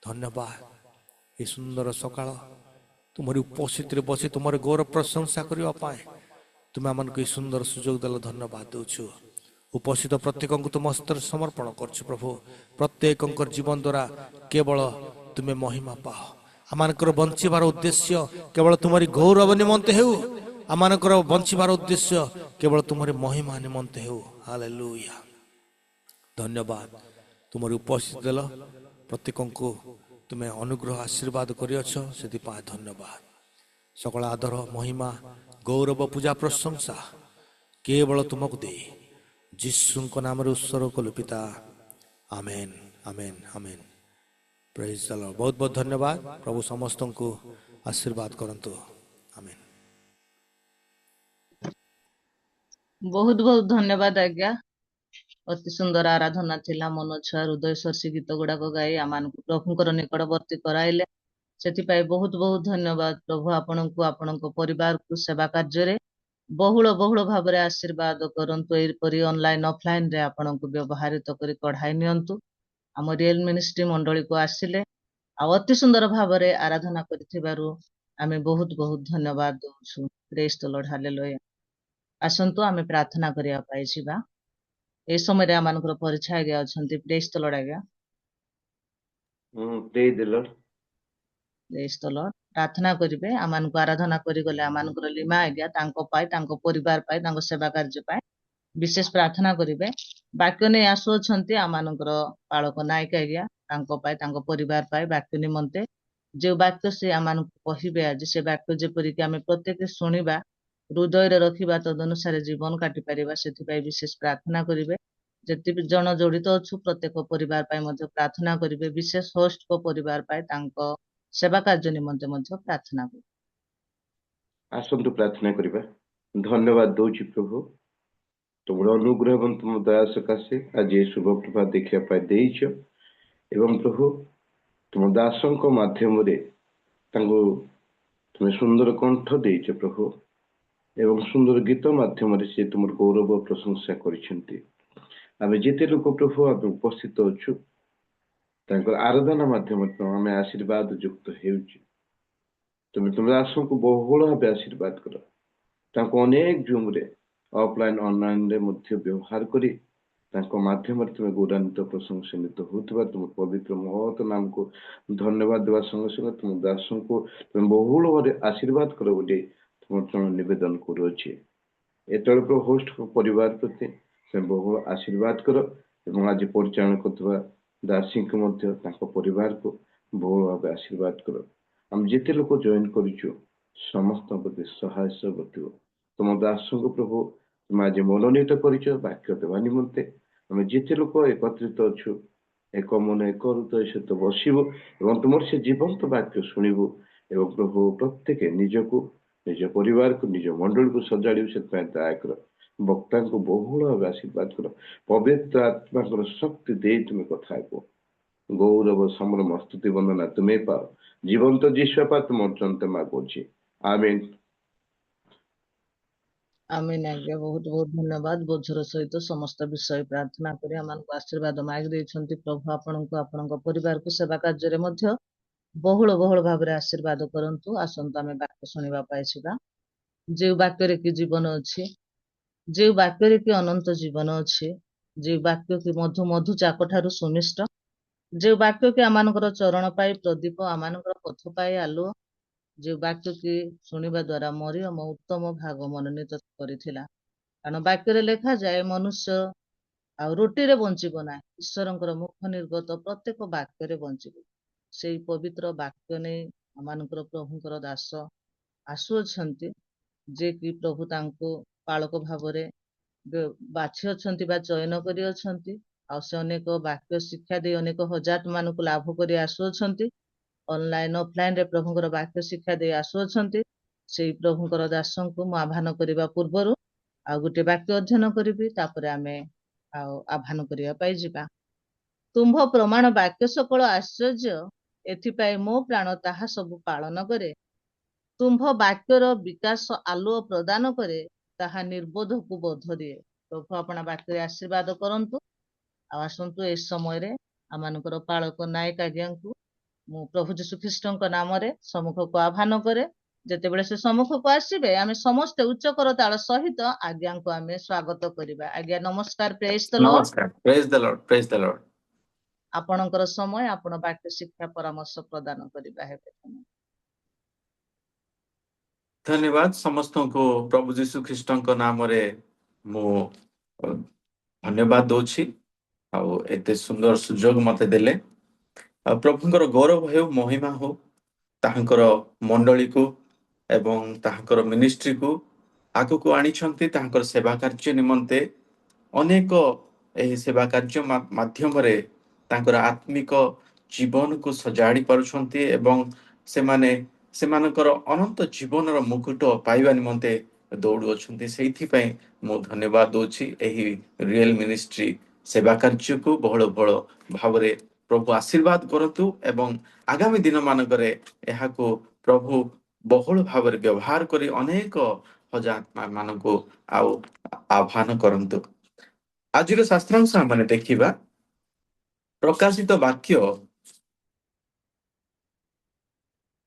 ଧନ୍ୟବାଦ ଏ ସୁନ୍ଦର ସକାଳ ତୁମରି ଉପସ୍ଥିତିରେ ବସି ତୁମର ଗୌରବ ପ୍ରଶଂସା କରିବା ପାଇଁ ତୁମେ ଆମମାନଙ୍କୁ ଏ ସୁନ୍ଦର ସୁଯୋଗ ଦେଲ ଧନ୍ୟବାଦ ଦେଉଛୁ ଉପସ୍ଥିତ ପ୍ରତ୍ୟେକଙ୍କୁ ତୁମ ହସ୍ତରେ ସମର୍ପଣ କରୁଛୁ ପ୍ରଭୁ ପ୍ରତ୍ୟେକଙ୍କର ଜୀବନ ଦ୍ୱାରା କେବଳ ତୁମେ ମହିମା ପାଅ ଆମମାନଙ୍କର ବଞ୍ଚିବାର ଉଦ୍ଦେଶ୍ୟ କେବଳ ତୁମରି ଗୌରବ ନିମନ୍ତେ ହେଉ ଆମମାନଙ୍କର ବଞ୍ଚିବାର ଉଦ୍ଦେଶ୍ୟ କେବଳ ତୁମରି ମହିମା ନିମନ୍ତେ ହେଉ ହାଲେଲୁୟା ଧନ୍ୟବାଦ ତୁମରି ଉପସ୍ଥିତ ଦେଲ ପ୍ରତ୍ୟେକଙ୍କୁ ତୁମେ ଅନୁଗ୍ରହ ଆଶୀର୍ବାଦ କରିଅଛ ସେଥିପାଇଁ ଧନ୍ୟବାଦ ସକଳ ଆଦର ମହିମା ଗୌରବ ପୂଜା ପ୍ରଶଂସା କେବଳ ତୁମକୁ ଦେଇ ଯୀଶୁଙ୍କ ନାମରେ ଉତ୍ସର୍ଗ କଲୁ ପିତା। ଆମେନ୍, ଆମେନ୍, ଆମେନ୍। ପ୍ରେଜ୍ ଦ ଲର୍ଡ। ବହୁତ ବହୁତ ଧନ୍ୟବାଦ। ପ୍ରଭୁ ସମସ୍ତଙ୍କୁ ଆଶୀର୍ବାଦ କରନ୍ତୁ। ଆମେନ୍। ବହୁତ ବହୁତ ଧନ୍ୟବାଦ ଆଜ୍ଞା। ଅତି ସୁନ୍ଦର ଆରାଧନା ଥିଲା। ମନ ଛୁଆ ହୃଦୟ ସ୍ପର୍ଶୀ ଗୀତ ଗୁଡାକ ଗାଇ ଆମମାନଙ୍କୁ ପ୍ରଭୁଙ୍କର ନିକଟବର୍ତ୍ତୀ କରାଇଲେ। ସେଥିପାଇଁ ବହୁତ ବହୁତ ଧନ୍ୟବାଦ। ପ୍ରଭୁ ଆପଣଙ୍କୁ ଆପଣଙ୍କ ପରିବାରକୁ ସେବା କାର୍ଯ୍ୟରେ ବହୁଳ ବହୁଳ ଭାବରେ ଆଶୀର୍ବାଦ କରନ୍ତୁ। ଏହିପରି ଅନଲାଇନ ଅଫଲାଇନ ରେ ଆପଣଙ୍କୁ ବ୍ୟବହାରିତ କରି କଢାଇ ନିଅନ୍ତୁ। ଆମ ରିଏଲ ମିନିଷ୍ଟ୍ରି ମଣ୍ଡଳୀକୁ ଆସିଲେ ଆଉ ଅତି ସୁନ୍ଦର ଭାବରେ ଆରାଧନା କରିଥିବାରୁ ଆମେ ବହୁତ ବହୁତ ଧନ୍ୟବାଦ ଦଉଛୁ। ପ୍ରେଜ୍ ଦ ଲର୍ଡ, ହାଲେଲୁୟା। ଆସନ୍ତୁ ଆମେ ପ୍ରାର୍ଥନା କରିବା ପାଇଁ ଯିବା। ଏ ସମୟରେ ଆମମାନଙ୍କର ପରିଚୟ ଆଜ୍ଞା ଅଛନ୍ତି। ପ୍ରେଜ୍ ଦ ଲର୍ଡ ଆଜ୍ଞା। ପ୍ରେଜ୍ ଦ ଲର୍ଡ। ପ୍ରେଜ୍ ଦ ଲର୍ଡ। ପ୍ରାର୍ଥନା କରିବେ। ଆମମାନଙ୍କୁ ଆରାଧନା କରିଗଲେ ଆମମାନଙ୍କର ଲିମା ଆଜ୍ଞା ତାଙ୍କ ପାଇଁ, ତାଙ୍କ ପରିବାର ପାଇଁ, ତାଙ୍କ ସେବା କାର୍ଯ୍ୟ ପାଇଁ ବିଶେଷ ପ୍ରାର୍ଥନା କରିବେ। ବାକ୍ୟ ନେଇ ଆସୁଅଛନ୍ତି ଆମମାନଙ୍କର ପାଳକ ନାୟକ ଆଜ୍ଞା ତାଙ୍କ ପାଇଁ, ତାଙ୍କ ପରିବାର ପାଇଁ ବାକ୍ୟ ନିମନ୍ତେ ଯେଉଁ ବାକ୍ୟ ସେ ଆମମାନଙ୍କୁ କହିବେ ଆଜି, ସେ ବାକ୍ୟ ଯେପରିକି ଆମେ ପ୍ରତ୍ୟେକ ଶୁଣିବା, ହୃଦୟରେ ରଖିବା, ତଦନୁସାରେ ଜୀବନ କାଟି ପାରିବା, ସେଥିପାଇଁ ବିଶେଷ ପ୍ରାର୍ଥନା କରିବେ। ଯେତିକି ଜଣ ଜଡିତ ଅଛୁ ପ୍ରତ୍ୟେକ ପରିବାର ପାଇଁ ମଧ୍ୟ ପ୍ରାର୍ଥନା କରିବେ। ବିଶେଷ ହୋଷ୍ଟଙ୍କ ପରିବାର ପାଇଁ ତାଙ୍କ ସେବା କାର୍ଯ୍ୟ ନିମନ୍ତେ ମଧ୍ୟ ପ୍ରାର୍ଥନା କରିବେ। ଆସନ୍ତୁ ପ୍ରାର୍ଥନା କରିବା। ଧନ୍ୟବାଦ ଦଉଛି ପ୍ରଭୁ, ତୁମର ଅନୁଗ୍ରହ ଏବଂ ତୁମ ଦୟା ସକାଶେ ଆଜି ଏ ଶୁଭ ପ୍ରଭାତ ଦେଖିବା ପାଇଁ ଦେଇଛ। ଏବଂ ପ୍ରଭୁ ତୁମ ଦାସଙ୍କ ମାଧ୍ୟମରେ ତାଙ୍କୁ ତୁମେ ସୁନ୍ଦର କଣ୍ଠ ଦେଇଛ ପ୍ରଭୁ, ଏବଂ ସୁନ୍ଦର ଗୀତ ମାଧ୍ୟମରେ ସେ ତୁମର ଗୌରବ ପ୍ରଶଂସା କରିଛନ୍ତି। ଆମେ ଯେତେ ଲୋକ ପ୍ରଭୁ ଆମେ ଉପସ୍ଥିତ ଅଛୁ, ତାଙ୍କର ଆରାଧନା ମାଧ୍ୟମରେ ଆମେ ଆଶୀର୍ବାଦ ଯୁକ୍ତ ହେଉଛୁ। ତୁମେ ତୁମ ଦାସଙ୍କୁ ବହୁଳ ଭାବେ ଆଶୀର୍ବାଦ କର। ତାଙ୍କୁ ଅନେକ ଜୁମରେ ଅଫଲାଇନ ଅନଲାଇନରେ ମଧ୍ୟ ବ୍ୟବହାର କରି ତାଙ୍କ ମାଧ୍ୟମରେ ତୁମେ ଗୌରବାନ୍ୱିତ ପ୍ରଶଂସନିତ ହେଉଥିବା ତୁମ ପବିତ୍ର ମହତ ନାମକୁ ଧନ୍ୟବାଦ ଦେବା ସଙ୍ଗେ ସଙ୍ଗେ ତୁମ ଦାସଙ୍କୁ ତୁମେ ବହୁଳ ଭାବେ ଆଶୀର୍ବାଦ କର ବୋଲି ତୁମ ନିବେଦନ କରୁଅଛି। ଏତେବେଳେ ପ୍ରଭୁ ହୋଷ୍ଟ ପରିବାର ପ୍ରତି ତୁମେ ବହୁଳ ଆଶୀର୍ବାଦ କର ଏବଂ ଆଜି ପରିଚାଳନା କରୁଥିବା ଦାସୀଙ୍କୁ ମଧ୍ୟ ତାଙ୍କ ପରିବାରକୁ ବହୁଳ ଭାବେ ଆଶୀର୍ବାଦ କର। ଆମେ ଯେତେ ଲୋକ ଜଏନ୍ କରିଛୁ ସମସ୍ତଙ୍କ ପ୍ରତି ସହାୟ ସହବର୍ତ୍ତିବ। ତୁମ ଦାସଙ୍କୁ ପ୍ରଭୁ ତୁମେ ଆଜି ମନୋନୀତ କରିଛ ବାକ୍ୟ ଦେବା ନିମନ୍ତେ। ଆମେ ଯେତେ ଲୋକ ଏକତ୍ରିତ ଅଛୁ ଏକ ମନ ଏକ ହୃଦୟ ସହିତ ବସିବୁ ଏବଂ ତୁମର ସେ ଜୀବନ୍ତ ବାକ୍ୟ ଶୁଣିବୁ। ଏବଂ ପ୍ରଭୁ ପ୍ରତ୍ୟେକ ନିଜକୁ, ନିଜ ପରିବାରକୁ, ନିଜ ମଣ୍ଡଳୀକୁ ସଜାଡ଼ିବୁ। ସେଥିପାଇଁ ଦୟା କର। ବକ୍ତାଙ୍କୁ ବହୁଳ ଭାବେ ଆଶୀର୍ବାଦ କର। ପବିତ୍ର ଆତ୍ମାଙ୍କର ଶକ୍ତି ଦେଇ ତୁମେ କଥା ହେବ। ଗୌରବ ସମ୍ଭ୍ରମ ସ୍ତୁତି ବନ୍ଦନା ତୁମେ ପାଅ। ଜୀବନ୍ତ ଯୀଶୁ ପାଅ ତୁମ ଅର୍ଜନତେ ମାଗୁଅଛି। ଆମେନ୍। ଆମିନ ଆଜ୍ଞା। ବହୁତ ବହୁତ ଧନ୍ୟବାଦ। ବୋଝର ସହିତ ସମସ୍ତ ବିଷୟ ପ୍ରାର୍ଥନା କରି ଆମମାନଙ୍କୁ ଆଶୀର୍ବାଦ ମାଗି ଦେଇଛନ୍ତି। ପ୍ରଭୁ ଆପଣଙ୍କୁ, ଆପଣଙ୍କ ପରିବାରକୁ ସେବା କାର୍ଯ୍ୟରେ ମଧ୍ୟ ବହୁଳ ବହୁଳ ଭାବରେ ଆଶୀର୍ବାଦ କରନ୍ତୁ। ଆସନ୍ତୁ ଆମେ ବାକ୍ୟ ଶୁଣିବା ପାଇଁ ଯିବା। ଯେଉଁ ବାକ୍ୟରେ କି ଜୀବନ ଅଛି, ଯେଉଁ ବାକ୍ୟରେ କି ଅନନ୍ତ ଜୀବନ ଅଛି, ଯେଉଁ ବାକ୍ୟ କି ମଧୁ ମଧୁ ଚାକଠାରୁ ସୁମିଷ୍ଟ, ଯେଉଁ ବାକ୍ୟ କି ଆମମାନଙ୍କର ଚରଣ ପାଇଁ ପ୍ରଦୀପ, ଆମମାନଙ୍କର ପଥ ପାଇଁ ଆଲୁଅ, ଯେଉଁ ବାକ୍ୟ କି ଶୁଣିବା ଦ୍ୱାରା ମରିୟମ ଉତ୍ତମ ଭାଗ ମନୋନୀତ କରିଥିଲା। କାରଣ ବାକ୍ୟରେ ଲେଖାଯାଏ ମନୁଷ୍ୟ ଆଉ ରୁଟିରେ ବଞ୍ଚିବ ନାହିଁ, ଈଶ୍ୱରଙ୍କର ମୁଖ ନିର୍ଗତ ପ୍ରତ୍ୟେକ ବାକ୍ୟରେ ବଞ୍ଚିବ। ସେଇ ପବିତ୍ର ବାକ୍ୟ ନେଇ ଆମମାନଙ୍କର ପ୍ରଭୁଙ୍କର ଦାସ ଆସୁଅଛନ୍ତି, ଯେ କି ପ୍ରଭୁ ତାଙ୍କୁ ପାଳକ ଭାବରେ ବାଛି ଅଛନ୍ତି ବା ଚୟନ କରି ଅଛନ୍ତି। ଆଉ ସେ ଅନେକ ବାକ୍ୟ ଶିକ୍ଷା ଦେଇ ଅନେକ ହଜାର ମାନଙ୍କୁ ଲାଭ କରି ଆସୁଅଛନ୍ତି। ଅନଲାଇନ ଅଫଲାଇନ ରେ ପ୍ରଭୁଙ୍କର ବାକ୍ୟ ଶିକ୍ଷା ଦେଇ ଆସୁଅଛନ୍ତି। ସେଇ ପ୍ରଭୁଙ୍କର ଦାସଙ୍କୁ ମୁଁ ଆହ୍ୱାନ କରିବା ପୂର୍ବରୁ ଆଉ ଗୋଟେ ବାକ୍ୟ ଅଧ୍ୟୟନ କରିବି, ତାପରେ ଆମେ ଆଉ ଆହ୍ୱାନ କରିବା ପାଇଁ ଯିବା। ତୁମ୍ଭ ପ୍ରମାଣ ବାକ୍ୟ ସକଳ ଆଶ୍ଚର୍ଯ୍ୟ, ଏଥିପାଇଁ ମୋ ପ୍ରାଣ ତାହା ସବୁ ପାଳନ କରେ। ତୁମ୍ଭ ବାକ୍ୟର ବିକାଶ ଆଲୁଅ ପ୍ରଦାନ କରେ, ତାହା ନିର୍ବୋଧକୁ ବୋଧ ଦିଏ। ପ୍ରଭୁ ଆପଣା ବାକ୍ୟରେ ଆଶୀର୍ବାଦ କରନ୍ତୁ। ଆଉ ଆସନ୍ତୁ ଏ ସମୟରେ ଆମମାନଙ୍କର ପାଳକ ନାୟକ ଆଜ୍ଞାଙ୍କୁ ମୁଁ ପ୍ରଭୁ ଯୀଶୁ ଖ୍ରୀଷ୍ଟଙ୍କ ନାମରେ ସମ୍ମୁଖକୁ ଆହ୍ୱାନ କରେ। ଯେତେବେଳେ ସେ ସମ୍ମୁଖକୁ ଆସିବେ ଆମେ ସମସ୍ତେ ଉଚ୍ଚ କରତାଳ ସହିତ ଆଜ୍ଞାଙ୍କୁ ଆମେ ସ୍ୱାଗତ କରିବା। ଆଜ୍ଞା ନମସ୍କାର। ପ୍ରେଜ୍ ଦ ଲର୍ଡ। ନମସ୍କାର। ପ୍ରେଜ୍ ଦ ଲର୍ଡ। ପ୍ରେଜ୍ ଦ ଲର୍ଡ। ଆପଣଙ୍କର ସମୟ, ଆପଣ ବାକ୍ୟ ଶିକ୍ଷା ପରାମର୍ଶ ପ୍ରଦାନ କରିବା ହେବେ। ଧନ୍ୟବାଦ ସମସ୍ତଙ୍କୁ ପ୍ରଭୁ ଯୀଶୁ ଖ୍ରୀଷ୍ଟଙ୍କ ନାମରେ ମୁଁ ଧନ୍ୟବାଦ ଦଉଛି। ଆଉ ଏତେ ସୁନ୍ଦର ସୁଯୋଗ ମତେ ଦେଲେ। ଆଉ ପ୍ରଭୁଙ୍କର ଗୌରବ ହେଉ, ମହିମା ହଉ ତାହାଙ୍କର ମଣ୍ଡଳୀକୁ ଏବଂ ତାହାଙ୍କର ମିନିଷ୍ଟ୍ରିକୁ ଆଗକୁ ଆଣିଛନ୍ତି ତାଙ୍କର ସେବା କାର୍ଯ୍ୟ ନିମନ୍ତେ। ଅନେକ ଏହି ସେବା କାର୍ଯ୍ୟ ମାଧ୍ୟମରେ ତାଙ୍କର ଆତ୍ମିକ ଜୀବନକୁ ସଜାଡ଼ି ପାରୁଛନ୍ତି ଏବଂ ସେମାନେ ସେମାନଙ୍କର ଅନନ୍ତ ଜୀବନର ମୁକୁଟ ପାଇବା ନିମନ୍ତେ ଦୌଡ଼ୁଅଛନ୍ତି। ସେଇଥିପାଇଁ ମୁଁ ଧନ୍ୟବାଦ ଦଉଛି ଏହି ରିଏଲ ମିନିଷ୍ଟ୍ରି ସେବା କାର୍ଯ୍ୟକୁ ବହୁଳ ବହୁଳ ଭାବରେ ପ୍ରଭୁ ଆଶୀର୍ବାଦ କରନ୍ତୁ ଏବଂ ଆଗାମୀ ଦିନମାନଙ୍କରେ ଏହାକୁ ପ୍ରଭୁ ବହୁଳ ଭାବରେ ବ୍ୟବହାର କରି ଅନେକ ହଜାର ମାନଙ୍କୁ ଆଉ ଆହ୍ୱାନ କରନ୍ତୁ। ଆଜିର ଶାସ୍ତ୍ରାଂଶ ଆମେ ଦେଖିବା ପ୍ରକାଶିତ ବାକ୍ୟ,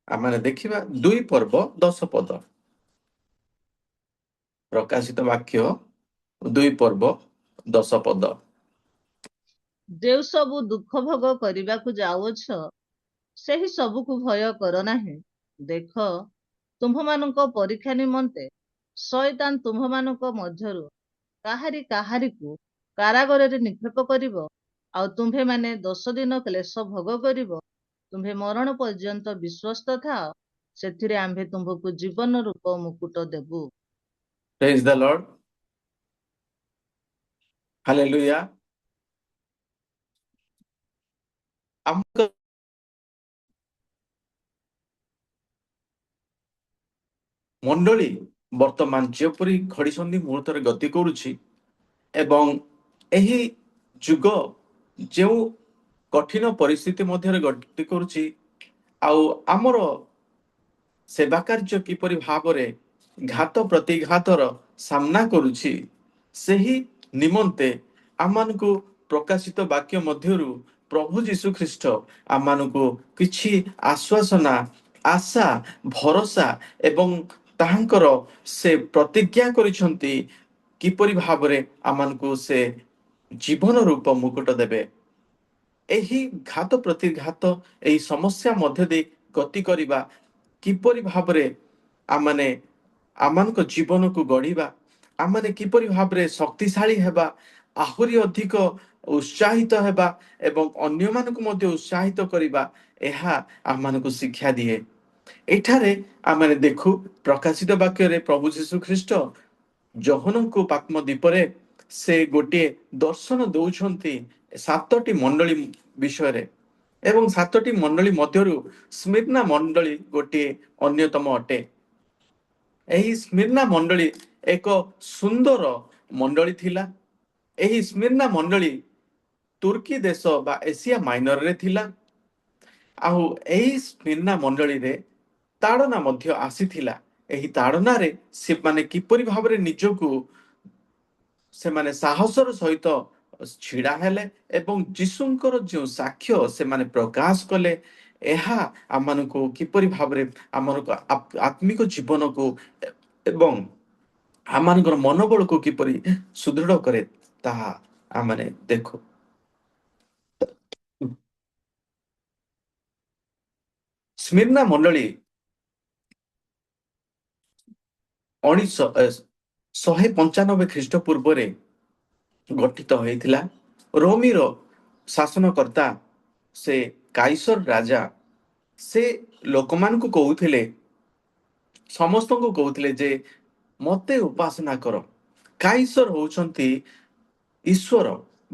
ଆମେ ଦେଖିବା 2 ପର୍ବ 10 ପଦ। ପ୍ରକାଶିତ ବାକ୍ୟ 2 ପର୍ବ 10 ପଦ। ଯେଉଁ ସବୁ ଦୁଃଖ ଭୋଗ କରିବାକୁ ଯାଉଅଛ, ସେହି ସବୁକୁ ଭୟ କର ନାହିଁ। ଦେଖ, ତୁମ୍ଭମାନଙ୍କ ପରୀକ୍ଷା ନିମନ୍ତେ ଶୟତାନ ତୁମ୍ଭମାନଙ୍କ ମଧ୍ୟରୁ କାହାରିକୁ କାରାଗାରରେ ନିକ୍ଷେପ କରିବ, ଆଉ ତୁମ୍ଭେମାନେ 10 ଦିନ କ୍ଲେଶ ଭୋଗ କରିବ। ତୁମ୍ଭେ ମରଣ ପର୍ଯ୍ୟନ୍ତ ବିଶ୍ୱସ୍ତ ଥାଅ, ସେଥିରେ ଆମ୍ଭେ ତୁମ୍ଭକୁ ଜୀବନ ରୂପ ମୁକୁଟ ଦେବୁ। ପ୍ରେଜ୍ ଦ ଲର୍ଡ, ହାଲେଲୁୟା। ଆମ ମଣ୍ଡଳୀ ବର୍ତ୍ତମାନ ଯେପରି ଘଡ଼ିସନ୍ଧି ମୁହୂର୍ତ୍ତରେ ଗତି କରୁଛି ଏବଂ ଏହି ଯୁଗ ଯେଉଁ କଠିନ ପରିସ୍ଥିତି ମଧ୍ୟରେ ଗତି କରୁଛି, ଆଉ ଆମର ସେବା କାର୍ଯ୍ୟ କିପରି ଭାବରେ ଘାତ ପ୍ରତିଘାତର ସାମ୍ନା କରୁଛି, ସେହି ନିମନ୍ତେ ଆମମାନଙ୍କୁ ପ୍ରକାଶିତ ବାକ୍ୟ ମଧ୍ୟରୁ ପ୍ରଭୁ ଯୀଶୁ ଖ୍ରୀଷ୍ଟ ଆମମାନଙ୍କୁ କିଛି ଆଶ୍ୱାସନା, ଆଶା, ଭରସା ଏବଂ ତାହାଙ୍କର ସେ ପ୍ରତିଜ୍ଞା କରିଛନ୍ତି କିପରି ଭାବରେ ଆମମାନଙ୍କୁ ସେ ଜୀବନ ରୂପ ମୁକୁଟ ଦେବେ। ଏହି ଘାତ ପ୍ରତିଘାତ, ଏହି ସମସ୍ୟା ମଧ୍ୟ ଦେଇ ଗତି କରିବା କିପରି ଭାବରେ ଆମମାନେ ଆମମାନଙ୍କ ଜୀବନକୁ ଗଢ଼ିବା, ଆମମାନେ କିପରି ଭାବରେ ଶକ୍ତିଶାଳୀ ହେବା, ଆହୁରି ଅଧିକ ଉତ୍ସାହିତ ହେବା ଏବଂ ଅନ୍ୟମାନଙ୍କୁ ମଧ୍ୟ ଉତ୍ସାହିତ କରିବା, ଏହା ଆମମାନଙ୍କୁ ଶିକ୍ଷା ଦିଏ। ଏଠାରେ ଆମେ ଦେଖୁ ପ୍ରକାଶିତ ବାକ୍ୟରେ ପ୍ରଭୁ ଯୀଶୁ ଖ୍ରୀଷ୍ଟ ଯୋହନଙ୍କୁ ପାତ୍ମ ଦ୍ୱୀପରେ ସେ ଗୋଟିଏ ଦର୍ଶନ ଦଉଛନ୍ତି 7ଟି ମଣ୍ଡଳୀ ବିଷୟରେ ଏବଂ 7ଟି ମଣ୍ଡଳୀ ମଧ୍ୟରୁ ସ୍ମିର୍ନା ମଣ୍ଡଳୀ ଗୋଟିଏ ଅନ୍ୟତମ ଅଟେ। ଏହି ସ୍ମିର୍ନା ମଣ୍ଡଳୀ ଏକ ସୁନ୍ଦର ମଣ୍ଡଳୀ ଥିଲା। ଏହି ସ୍ମିର୍ନା ମଣ୍ଡଳୀ ତୁର୍କୀ ଦେଶ ବା ଏସିଆ ମାଇନରରେ ଥିଲା। ଆଉ ଏହି ସ୍ମିର୍ନା ମଣ୍ଡଳୀରେ ତାଡ଼ନା ମଧ୍ୟ ଆସିଥିଲା। ଏହି ତାଡ଼ନାରେ ସେମାନେ କିପରି ଭାବରେ ନିଜକୁ ସେମାନେ ସାହସର ସହିତ ଛିଡ଼ା ହେଲେ ଏବଂ ଯୀଶୁଙ୍କର ଯେଉଁ ସାକ୍ଷ୍ୟ ସେମାନେ ପ୍ରକାଶ କଲେ, ଏହା ଆମମାନଙ୍କୁ କିପରି ଭାବରେ ଆମମାନଙ୍କ ଆତ୍ମିକ ଜୀବନକୁ ଏବଂ ଆମମାନଙ୍କର ମନୋବଳକୁ କିପରି ସୁଦୃଢ଼ କରେ, ତାହା ଆମେ ଦେଖୁ। ସ୍ମିର୍ନା ମଣ୍ଡଳୀ 195 ଖ୍ରୀଷ୍ଟପୂର୍ବରେ ଗଠିତ ହୋଇଥିଲା। ରୋମିର ଶାସନକର୍ତ୍ତା ସେ କାଇସର ରାଜା ସେ ଲୋକମାନଙ୍କୁ କହୁଥିଲେ, ସମସ୍ତଙ୍କୁ କହୁଥିଲେ ଯେ ମୋତେ ଉପାସନା କର। କାଇସର ହେଉଛନ୍ତି ଈଶ୍ୱର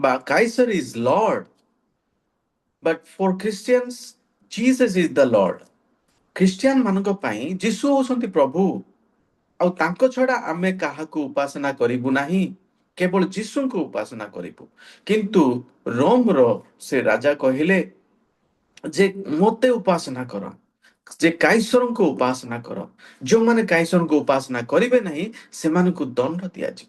ବା Caesar is Lord, but for Christians Jesus is the Lord. Christian ମାନଙ୍କ ପାଇଁ ଯୀଶୁ ହେଉଛନ୍ତି ପ୍ରଭୁ, ଆଉ ତାଙ୍କ ଛଡ଼ା ଆମେ କାହାକୁ ଉପାସନା କରିବୁ ନାହିଁ, କେବଳ ଯୀଶୁଙ୍କୁ ଉପାସନା କରିବୁ। କିନ୍ତୁ ରୋମର ସେ ରାଜା କହିଲେ ଯେ ମୋତେ ଉପାସନା କର, ଯେ କାଇସରଙ୍କୁ ଉପାସନା କର। ଯେଉଁମାନେ କାଇସରଙ୍କୁ ଉପାସନା କରିବେ ନାହିଁ ସେମାନଙ୍କୁ ଦଣ୍ଡ ଦିଆଯିବ।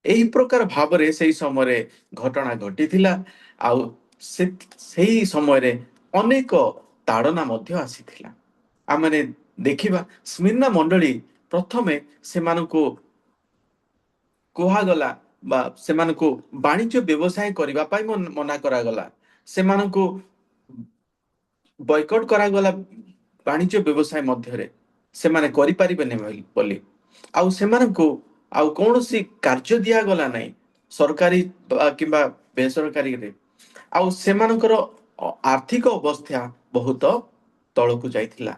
ଏହି ପ୍ରକାର ଭାବରେ ସେହି ସମୟରେ ଘଟଣା ଘଟିଥିଲା। ଆଉ ସେହି ସମୟରେ ଅନେକ ତାଡ଼ନା ମଧ୍ୟ ଆସିଥିଲା। ଆମେ ଦେଖିବା ସ୍ମିର୍ନା ମଣ୍ଡଳୀ ପ୍ରଥମେ ସେମାନଙ୍କୁ କୁହାଗଲା ବା ସେମାନଙ୍କୁ ବାଣିଜ୍ୟ ବ୍ୟବସାୟ କରିବା ପାଇଁ ମନା କରାଗଲା। ସେମାନଙ୍କୁ ବୟକଟ କରାଗଲା ବାଣିଜ୍ୟ ବ୍ୟବସାୟ ମଧ୍ୟରେ ସେମାନେ କରିପାରିବେନି ବୋଲି। ଆଉ ସେମାନଙ୍କୁ ଆଉ କୌଣସି କାର୍ଯ୍ୟ ଦିଆଗଲା ନାହିଁ, ସରକାରୀ କିମ୍ବା ବେସରକାରୀରେ। ଆଉ ସେମାନଙ୍କର ଆର୍ଥିକ ଅବସ୍ଥା ବହୁତ ତଳକୁ ଯାଇଥିଲା।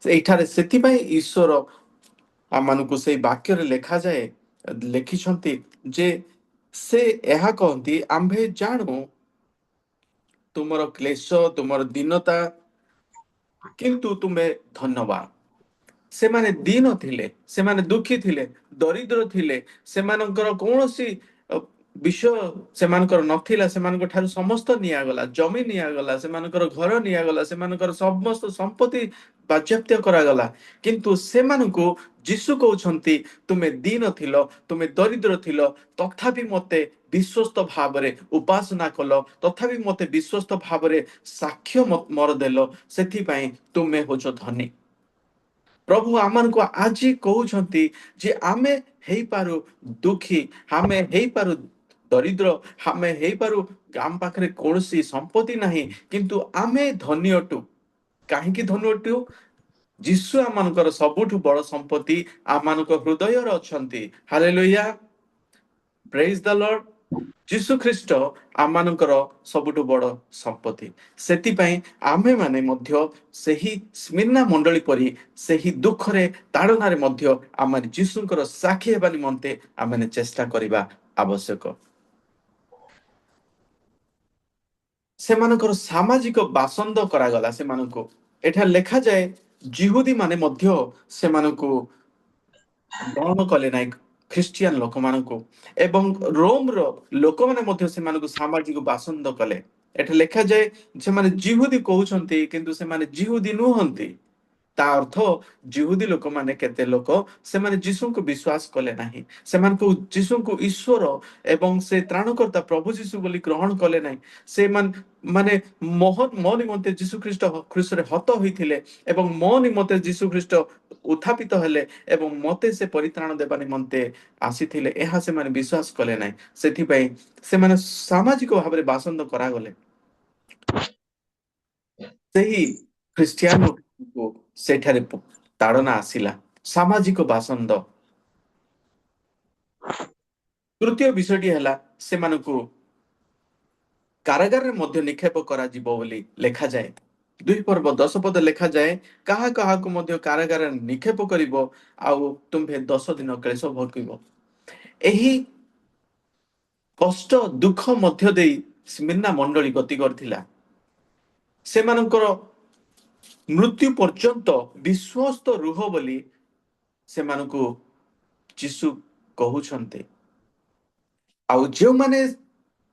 ଏଇଠାରେ ସେଥିପାଇଁ ଈଶ୍ୱର ଆମମାନଙ୍କୁ ସେଇ ବାକ୍ୟରେ ଲେଖିଛନ୍ତି ଯେ ସେ ଏହା କହନ୍ତି, ଆମ୍ଭେ ଜାଣୁ ତୁମର କ୍ଲେଶ, ତୁମର ଦୀନତା, କିନ୍ତୁ ତୁମେ ଧନ୍ୟବାଦ। ସେମାନେ ଦୀନ ଥିଲେ, ସେମାନେ ଦୁଃଖୀ ଥିଲେ, ଦରିଦ୍ର ଥିଲେ, ସେମାନଙ୍କର କୌଣସି ବିଷୟ ସେମାନଙ୍କର ନଥିଲା, ସେମାନଙ୍କ ଠାରୁ ସମସ୍ତ ନିଆଗଲା, ଜମି ନିଆଗଲା, ସେମାନଙ୍କର ଘର ନିଆଗଲା, ସେମାନଙ୍କର ସମସ୍ତ ସମ୍ପତ୍ତି ବାଜ୍ୟାପ୍ତ କରାଗଲା। କିନ୍ତୁ ସେମାନଙ୍କୁ ଯୀଶୁ କହୁଛନ୍ତି, ତୁମେ ଦୀନ ଥିଲ, ତୁମେ ଦରିଦ୍ର ଥିଲ, ତଥାପି ମତେ ବିଶ୍ୱସ୍ତ ଭାବରେ ଉପାସନା କଲ, ତଥାପି ମତେ ବିଶ୍ୱସ୍ତ ଭାବରେ ସାକ୍ଷ୍ୟ ମୋର ଦେଲ, ସେଥିପାଇଁ ତୁମେ ହଉଛ ଧନୀ। ପ୍ରଭୁ ଆମମାନଙ୍କୁ ଆଜି କହୁଛନ୍ତି ଯେ ଆମେ ହେଇପାରୁ ଦୁଃଖୀ, ଆମେ ହେଇପାରୁ ଦରିଦ୍ର, ଆମେ ହେଇପାରୁ ଆମ ପାଖରେ କୌଣସି ସମ୍ପତ୍ତି ନାହିଁ, କିନ୍ତୁ ଆମେ ଧନୀ ଅଟୁ। କାହିଁକି ଧନୀ ଅଟୁ? ଯୀଶୁ ଆମମାନଙ୍କର ସବୁଠୁ ବଡ଼ ସମ୍ପତ୍ତି ଆମମାନଙ୍କ ହୃଦୟରେ ଅଛନ୍ତି। ହାଲେଲୁୟା, ପ୍ରେଜ୍ ଦ ଲର୍ଡ। ଯୀଶୁ ଖ୍ରୀଷ୍ଟ ଆମମାନଙ୍କର ସବୁଠୁ ବଡ଼ ସମ୍ପତ୍ତି। ସେଥିପାଇଁ ଆମେମାନେ ମଧ୍ୟ ସେହି ସ୍ମିର୍ନା ମଣ୍ଡଳୀ ପରି ସେହି ଦୁଃଖରେ ତାଡ଼ନାରେ ମଧ୍ୟ ଆମେ ଯୀଶୁଙ୍କର ସାକ୍ଷୀ ହେବା ନିମନ୍ତେ ଆମେ ଚେଷ୍ଟା କରିବା ଆବଶ୍ୟକ। ସେମାନଙ୍କର ସାମାଜିକ ବାସନ୍ଦ କରାଗଲା ସେମାନଙ୍କୁ। ଏଠାରେ ଲେଖାଯାଏ ଜିହୁଦୀ ମାନେ ମଧ୍ୟ ସେମାନଙ୍କୁ ଗ୍ରହଣ କଲେ ନାହିଁ, ଖ୍ରୀଷ୍ଟିଆନ ଲୋକମାନଙ୍କୁ, ଏବଂ ରୋମର ଲୋକମାନେ ମଧ୍ୟ ସେମାନଙ୍କୁ ସାମାଜିକ ବାସନ୍ଦ କଲେ। ଏଠି ଲେଖାଯାଏ ସେମାନେ ଜିହୁଦୀ କହୁଛନ୍ତି, କିନ୍ତୁ ସେମାନେ ଜିହୁଦୀ ନୁହନ୍ତି। ତା ଅର୍ଥ ଜିହୁଦୀ ଲୋକମାନେ କେତେ ଲୋକ ସେମାନେ ଯୀଶୁଙ୍କୁ ବିଶ୍ୱାସ କଲେ ନାହିଁ, ସେମାନଙ୍କୁ ଯୀଶୁଙ୍କୁ ଈଶ୍ୱର ଏବଂ ସେ ତ୍ରାଣକର୍ତ୍ତା ପ୍ରଭୁ ଯୀଶୁ ବୋଲି ଗ୍ରହଣ କଲେ ନାହିଁ। ସେମାନେ ମୋ ନିମନ୍ତେ ଯୀଶୁ ଖ୍ରୀଷ୍ଟ କ୍ରୁଶରେ ହତ ହୋଇଥିଲେ ଏବଂ ମୋ ନିମନ୍ତେ ଯୀଶୁ ଖ୍ରୀଷ୍ଟ ଉତ୍ଥାପିତ ହେଲେ ଏବଂ ମତେ ସେ ପରିତ୍ରାଣ ଦେବା ନିମନ୍ତେ ଆସିଥିଲେ, ଏହା ସେମାନେ ବିଶ୍ୱାସ କଲେ ନାହିଁ। ସେଥିପାଇଁ ସେମାନେ ସାମାଜିକ ଭାବରେ ବାସନ୍ଦ କରାଗଲେ। ସେହି ଖ୍ରୀଷ୍ଟିଆନ ଲୋକଙ୍କୁ ସେଠାରେ ତାଡ଼ନା ଆସିଲା, ସାମାଜିକ ବାସନ୍ଦ। ତୃତୀୟ ବିଷୟଟି ହେଲା ସେମାନଙ୍କୁ କାରାଗାରରେ ମଧ୍ୟ ନିକ୍ଷେପ କରାଯିବ ବୋଲି ଲେଖାଯାଏ। 2:10 ଲେଖାଯାଏ, କାହା କାହାକୁ ମଧ୍ୟ କାରାଗାରରେ ନିକ୍ଷେପ କରିବ, ଆଉ ତୁମ୍ଭେ 10 ଦିନ କ୍ଲେଶ ଭୋଗିବ। ଏହି କଷ୍ଟ ଦୁଃଖ ମଧ୍ୟ ଦେଇ ସ୍ମିର୍ନା ମଣ୍ଡଳୀ ଗତି କରିଥିଲା। ସେମାନଙ୍କର ମୃତ୍ୟୁ ପର୍ଯ୍ୟନ୍ତ ବିଶ୍ୱସ୍ତ ରୁହ ବୋଲି ସେମାନଙ୍କୁ ଯୀଶୁ କହୁଛନ୍ତି। ଆଉ ଯେଉଁମାନେ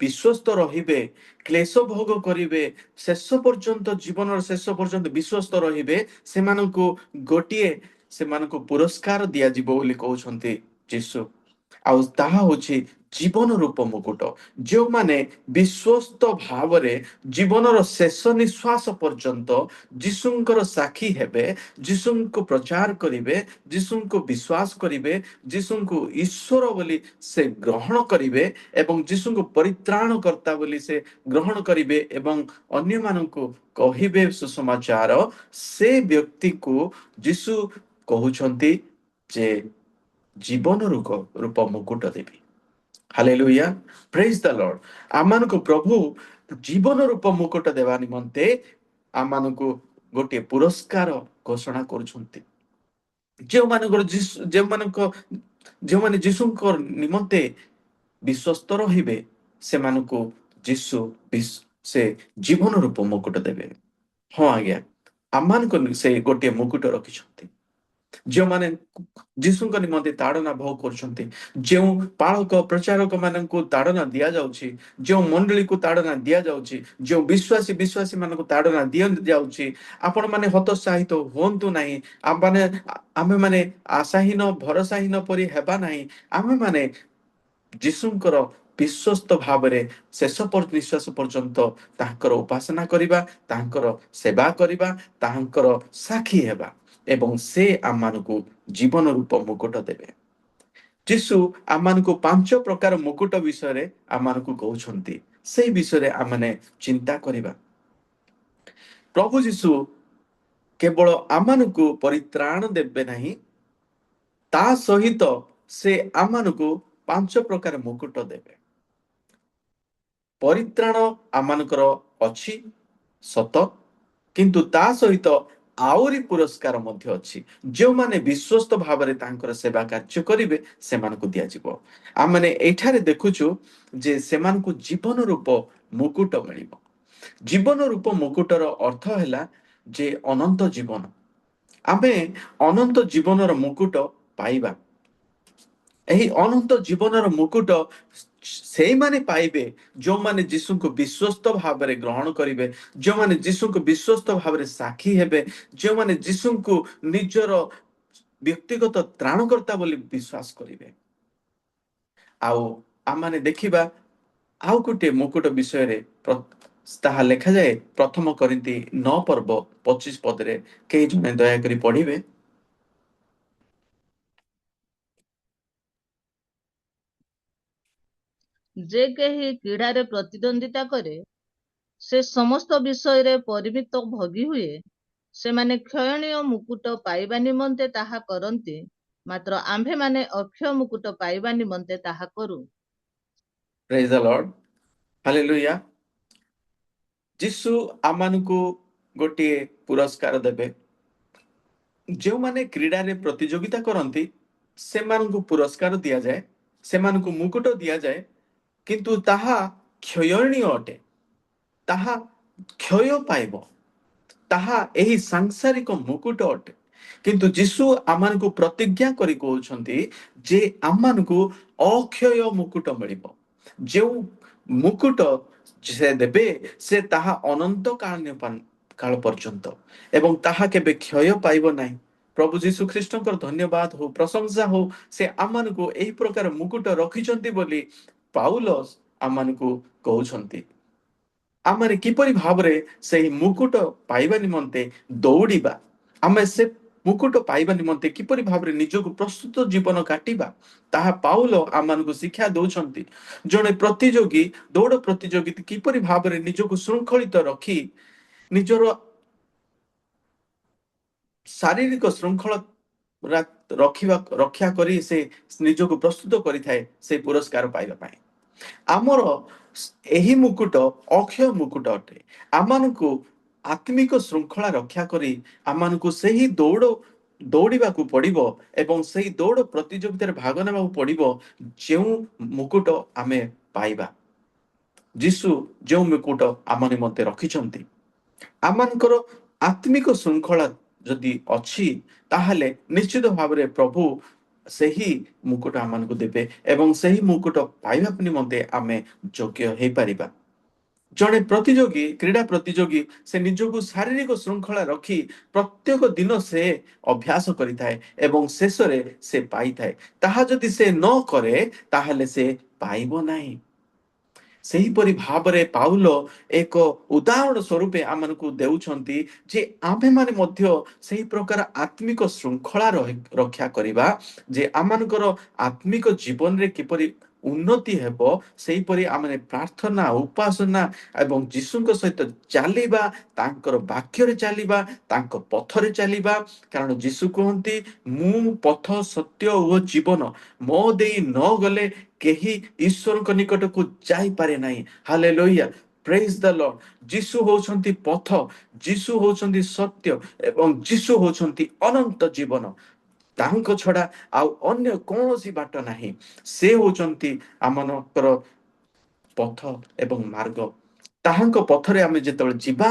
ବିଶ୍ୱସ୍ତ ରହିବେ, କ୍ଲେଶ ଭୋଗ କରିବେ, ଶେଷ ପର୍ଯ୍ୟନ୍ତ ଜୀବନର ଶେଷ ପର୍ଯ୍ୟନ୍ତ ବିଶ୍ୱସ୍ତ ରହିବେ, ସେମାନଙ୍କୁ ପୁରସ୍କାର ଦିଆଯିବ ବୋଲି କହୁଛନ୍ତି ଯୀଶୁ। ଆଉ ତାହା ହଉଛି ଜୀବନ ରୂପ ମୁକୁଟ। ଯେଉଁମାନେ ବିଶ୍ୱସ୍ତ ଭାବରେ ଜୀବନର ଶେଷ ନିଶ୍ୱାସ ପର୍ଯ୍ୟନ୍ତ ଯୀଶୁଙ୍କର ସାକ୍ଷୀ ହେବେ, ଯୀଶୁଙ୍କୁ ପ୍ରଚାର କରିବେ, ଯୀଶୁଙ୍କୁ ବିଶ୍ୱାସ କରିବେ, ଯୀଶୁଙ୍କୁ ଈଶ୍ୱର ବୋଲି ସେ ଗ୍ରହଣ କରିବେ ଏବଂ ଯୀଶୁଙ୍କୁ ପରିତ୍ରାଣକର୍ତ୍ତା ବୋଲି ସେ ଗ୍ରହଣ କରିବେ ଏବଂ ଅନ୍ୟମାନଙ୍କୁ କହିବେ ସୁସମାଚାର, ସେ ବ୍ୟକ୍ତିକୁ ଯୀଶୁ କହୁଛନ୍ତି ଯେ ଜୀବନ ରୂପ ମୁକୁଟ ଦେବି। ହାଲେଲୁୟା, ପ୍ରେଜ୍ ଦ ଲର୍ଡ। ଆମମାନଙ୍କୁ ପ୍ରଭୁ ଜୀବନ ରୂପ ମୁକୁଟ ଦେବା ନିମନ୍ତେ ଆମମାନଙ୍କୁ ଗୋଟିଏ ପୁରସ୍କାର ଘୋଷଣା କରୁଛନ୍ତି। ଯେଉଁମାନେ ଯୀଶୁଙ୍କ ନିମନ୍ତେ ବିଶ୍ୱସ୍ତ ରହିବେ, ସେମାନଙ୍କୁ ଯୀଶୁ ସେ ଜୀବନ ରୂପ ମୁକୁଟ ଦେବେ। ହଁ ଆଜ୍ଞା, ଆମମାନଙ୍କୁ ସେ ଗୋଟିଏ ମୁକୁଟ ରଖିଛନ୍ତି। ଯେଉଁମାନେ ଯୀଶୁଙ୍କ ନିମନ୍ତେ ତାଡ଼ନା ଭୋଗ କରୁଛନ୍ତି, ଯେଉଁ ପାଳକ ପ୍ରଚାରକ ମାନଙ୍କୁ ତାଡ଼ନା ଦିଆଯାଉଛି, ଯେଉଁ ମଣ୍ଡଳୀକୁ ତାଡ଼ନା ଦିଆଯାଉଛି, ଯେଉଁ ବିଶ୍ୱାସୀ ମାନଙ୍କୁ ତାଡ଼ନା ଦିଆଯାଉଛି, ଆପଣମାନେ ହତୋତ୍ସାହିତ ହୁଅନ୍ତୁ ନାହିଁ। ଆମେମାନେ ଆଶାହୀନ ଭରସାହୀନ ପରି ହେବା ନାହିଁ। ଆମେମାନେ ଯୀଶୁଙ୍କର ବିଶ୍ୱସ୍ତ ଭାବରେ ଶେଷ ନିଶ୍ୱାସ ପର୍ଯ୍ୟନ୍ତ ତାଙ୍କର ଉପାସନା କରିବା, ତାଙ୍କର ସେବା କରିବା, ତାଙ୍କର ସାକ୍ଷୀ ହେବା ଏବଂ ସେ ଆମମାନଙ୍କୁ ଜୀବନ ରୂପ ମୁକୁଟ ଦେବେ। ଯୀଶୁ ଆମମାନଙ୍କୁ 5 ପ୍ରକାର ମୁକୁଟ ବିଷୟରେ ଆମମାନଙ୍କୁ କହୁଛନ୍ତି। ସେଇ ବିଷୟରେ ଆମେ ଚିନ୍ତା କରିବା। ପ୍ରଭୁ ଯୀଶୁ କେବଳ ଆମମାନଙ୍କୁ ପରିତ୍ରାଣ ଦେବେ ନାହିଁ, ତା ସହିତ ସେ ଆମମାନଙ୍କୁ 5 ପ୍ରକାର ମୁକୁଟ ଦେବେ। ପରିତ୍ରାଣ ଆମମାନଙ୍କର ଅଛି ସତ, କିନ୍ତୁ ତା ସହିତ ଆହୁରି ପୁରସ୍କାର ମଧ୍ୟ ଅଛି। ଯେଉଁମାନେ ବିଶ୍ୱସ୍ତ ଭାବରେ ତାଙ୍କର ସେବା କାର୍ଯ୍ୟ କରିବେ ସେମାନଙ୍କୁ ଦିଆଯିବ। ଆମେ ଏଠାରେ ଦେଖୁଛୁ ଯେ ସେମାନଙ୍କୁ ଜୀବନ ରୂପ ମୁକୁଟ ମିଳିବ। ଜୀବନ ରୂପ ମୁକୁଟର ଅର୍ଥ ହେଲା ଯେ ଅନନ୍ତ ଜୀବନ। ଆମେ ଅନନ୍ତ ଜୀବନର ମୁକୁଟ ପାଇବା। ଏହି ଅନନ୍ତ ଜୀବନର ମୁକୁଟ ସେଇମାନେ ପାଇବେ ଯେଉଁମାନେ ଯୀଶୁଙ୍କୁ ବିଶ୍ୱସ୍ତ ଭାବରେ ଗ୍ରହଣ କରିବେ, ଯେଉଁମାନେ ଯୀଶୁଙ୍କୁ ବିଶ୍ୱସ୍ତ ଭାବରେ ସାକ୍ଷୀ ହେବେ, ଯେଉଁମାନେ ଯୀଶୁଙ୍କୁ ନିଜର ବ୍ୟକ୍ତିଗତ ତ୍ରାଣକର୍ତ୍ତା ବୋଲି ବିଶ୍ୱାସ କରିବେ। ଆଉ ଆମେ ଦେଖିବା ଆଉ ଗୋଟିଏ ମୁକୁଟ ବିଷୟରେ, ତାହା ଲେଖାଯାଏ 1 କରିନ୍ଥୀ 9:25 କେହି ଜଣେ ଦୟାକରି ପଢିବେ। ଯେ କେହି କ୍ରୀଡ଼ାରେ ପ୍ରତିଦ୍ୱନ୍ଦିତା କରେ ସେ ସମସ୍ତ ବିଷୟରେ ପରିମିତ ଭୋଗୀ ହୁଏ। ସେମାନେ କ୍ଷୟଣୀୟ ମୁକୁଟ ପାଇବା ନିମନ୍ତେ ତାହା କରନ୍ତି, ମାତ୍ର ଆମ୍ଭେମାନେ ଅକ୍ଷୟ ମୁକୁଟ ପାଇବା ନିମନ୍ତେ ତାହା କରୁ। ପ୍ରେଜ୍ ଦ ଲର୍ଡ, ହାଲେଲୁୟା। ଯୀଶୁ ଆମମାନଙ୍କୁ ଗୋଟିଏ ପୁରସ୍କାର ଦେବେ। ଯେଉଁମାନେ କ୍ରୀଡ଼ାରେ ପ୍ରତିଯୋଗିତା କରନ୍ତି ସେମାନଙ୍କୁ ପୁରସ୍କାର ଦିଆଯାଏ, ସେମାନଙ୍କୁ ମୁକୁଟ ଦିଆଯାଏ, କିନ୍ତୁ ତାହା କ୍ଷୟଣୀୟ ଅଟେ, ତାହା କ୍ଷୟ ପାଇବ, ତାହା ଏହି ସାଂସାରିକ ମୁକୁଟ ଅଟେ। କିନ୍ତୁ ଯୀଶୁ ଆମମାନଙ୍କୁ ପ୍ରତିଜ୍ଞା କରି କହୁଛନ୍ତି ଯେ ଆମମାନଙ୍କୁ ଅକ୍ଷୟ ମୁକୁଟ ମିଳିବ। ଯେଉଁ ମୁକୁଟ ସେ ଦେବେ ସେ ତାହା ଅନନ୍ତ କାଳ ପର୍ଯ୍ୟନ୍ତ, ଏବଂ ତାହା କେବେ କ୍ଷୟ ପାଇବ ନାହିଁ। ପ୍ରଭୁ ଯୀଶୁ ଖ୍ରୀଷ୍ଟଙ୍କର ଧନ୍ୟବାଦ ହଉ, ପ୍ରଶଂସା ହଉ, ସେ ଆମମାନଙ୍କୁ ଏହି ପ୍ରକାର ମୁକୁଟ ରଖିଛନ୍ତି ବୋଲି ପାଉଲ ଆମମାନଙ୍କୁ କହୁଛନ୍ତି। ଆମେ କିପରି ଭାବରେ ସେହି ମୁକୁଟ ପାଇବା ନିମନ୍ତେ ଦୌଡ଼ିବା, ଆମେ ସେ ମୁକୁଟ ପାଇବା ନିମନ୍ତେ କିପରି ଭାବରେ ନିଜକୁ ପ୍ରସ୍ତୁତ ଜୀବନ କାଟିବା, ତାହା ପାଉଲ ଆମମାନଙ୍କୁ ଶିକ୍ଷା ଦଉଛନ୍ତି। ଜଣେ ପ୍ରତିଯୋଗୀ, ଦୌଡ଼ ପ୍ରତିଯୋଗୀ କିପରି ଭାବରେ ନିଜକୁ ଶୃଙ୍ଖଳିତ ରଖି ନିଜର ଶାରୀରିକ ଶୃଙ୍ଖଳ ରକ୍ଷା କରି ସେ ନିଜକୁ ପ୍ରସ୍ତୁତ କରିଥାଏ ସେ ପୁରସ୍କାର ପାଇବା ପାଇଁ। ଆମର ଏହି ମୁକୁଟ ଅକ୍ଷୟ ମୁକୁଟ ଅଟେ। ଆମମାନଙ୍କୁ ଆତ୍ମିକ ଶୃଙ୍ଖଳା ରକ୍ଷା କରି ଆମମାନଙ୍କୁ ସେହି ଦୌଡ଼ିବାକୁ ପଡ଼ିବ ଏବଂ ସେହି ଦୌଡ଼ ପ୍ରତିଯୋଗିତାରେ ଭାଗ ନେବାକୁ ପଡ଼ିବ ଯେଉଁ ମୁକୁଟ ଆମେ ପାଇବା। ଯୀଶୁ ଯେଉଁ ମୁକୁଟ ଆମ ନିମନ୍ତେ ରଖିଛନ୍ତି, ଆମମାନଙ୍କର ଆତ୍ମିକ ଶୃଙ୍ଖଳା ଯଦି ଅଛି ତାହେଲେ ନିଶ୍ଚିତ ଭାବରେ ପ୍ରଭୁ ସେହି ମୁକୁଟ ଆମମାନଙ୍କୁ ଦେବେ ଏବଂ ସେହି ମୁକୁଟ ପାଇବା ନିମନ୍ତେ ଆମେ ଯୋଗ୍ୟ ହେଇପାରିବା। ଜଣେ ପ୍ରତିଯୋଗୀ, କ୍ରୀଡ଼ା ପ୍ରତିଯୋଗୀ, ସେ ନିଜକୁ ଶାରୀରିକ ଶୃଙ୍ଖଳା ରଖି ପ୍ରତ୍ୟେକ ଦିନ ସେ ଅଭ୍ୟାସ କରିଥାଏ ଏବଂ ଶେଷରେ ସେ ପାଇଥାଏ। ତାହା ଯଦି ସେ ନ କରେ ତାହେଲେ ସେ ପାଇବ ନାହିଁ। ସେହିପରି ଭାବରେ ପାଉଲ ଏକ ଉଦାହରଣ ସ୍ୱରୂପ ଆମମାନଙ୍କୁ ଦେଉଛନ୍ତି ଯେ ଆମ୍ଭେମାନେ ମଧ୍ୟ ସେହି ପ୍ରକାର ଆତ୍ମିକ ଶୃଙ୍ଖଳା ରକ୍ଷା କରିବା, ଯେ ଆମମାନଙ୍କର ଆତ୍ମିକ ଜୀବନରେ କିପରି ଉନ୍ନତି ହେବ, ସେହିପରି ଆମେ ପ୍ରାର୍ଥନା, ଉପାସନା ଏବଂ ଯୀଶୁଙ୍କ ସହିତ ଚାଲିବା, ତାଙ୍କର ବାକ୍ୟରେ ଚାଲିବା, ତାଙ୍କ ପଥରେ ଚାଲିବା। କାରଣ ଯୀଶୁ କୁହନ୍ତି, ମୁଁ ପଥ, ସତ୍ୟ ଓ ଜୀବନ, ମୋ ଦେଇ ନ ଗଲେ କେହି ଈଶ୍ୱରଙ୍କ ନିକଟକୁ ଯାଇପାରେ ନାହିଁ। ହାଲେଲୁୟା, ପ୍ରେଜ୍ ଦ ଲର୍ଡ। ଯୀଶୁ ହଉଛନ୍ତି ପଥ, ଯୀଶୁ ହଉଛନ୍ତି ସତ୍ୟ ଏବଂ ଯୀଶୁ ହଉଛନ୍ତି ଅନନ୍ତ ଜୀବନ। ତାଙ୍କ ଛଡା ଆଉ ଅନ୍ୟ କୌଣସି ବାଟ ନାହିଁ। ସେ ହଉଛନ୍ତି ଆମମାନଙ୍କର ପଥ ଏବଂ ମାର୍ଗ। ତାହାଙ୍କ ପଥରେ ଆମେ ଯେତେବେଳେ ଯିବା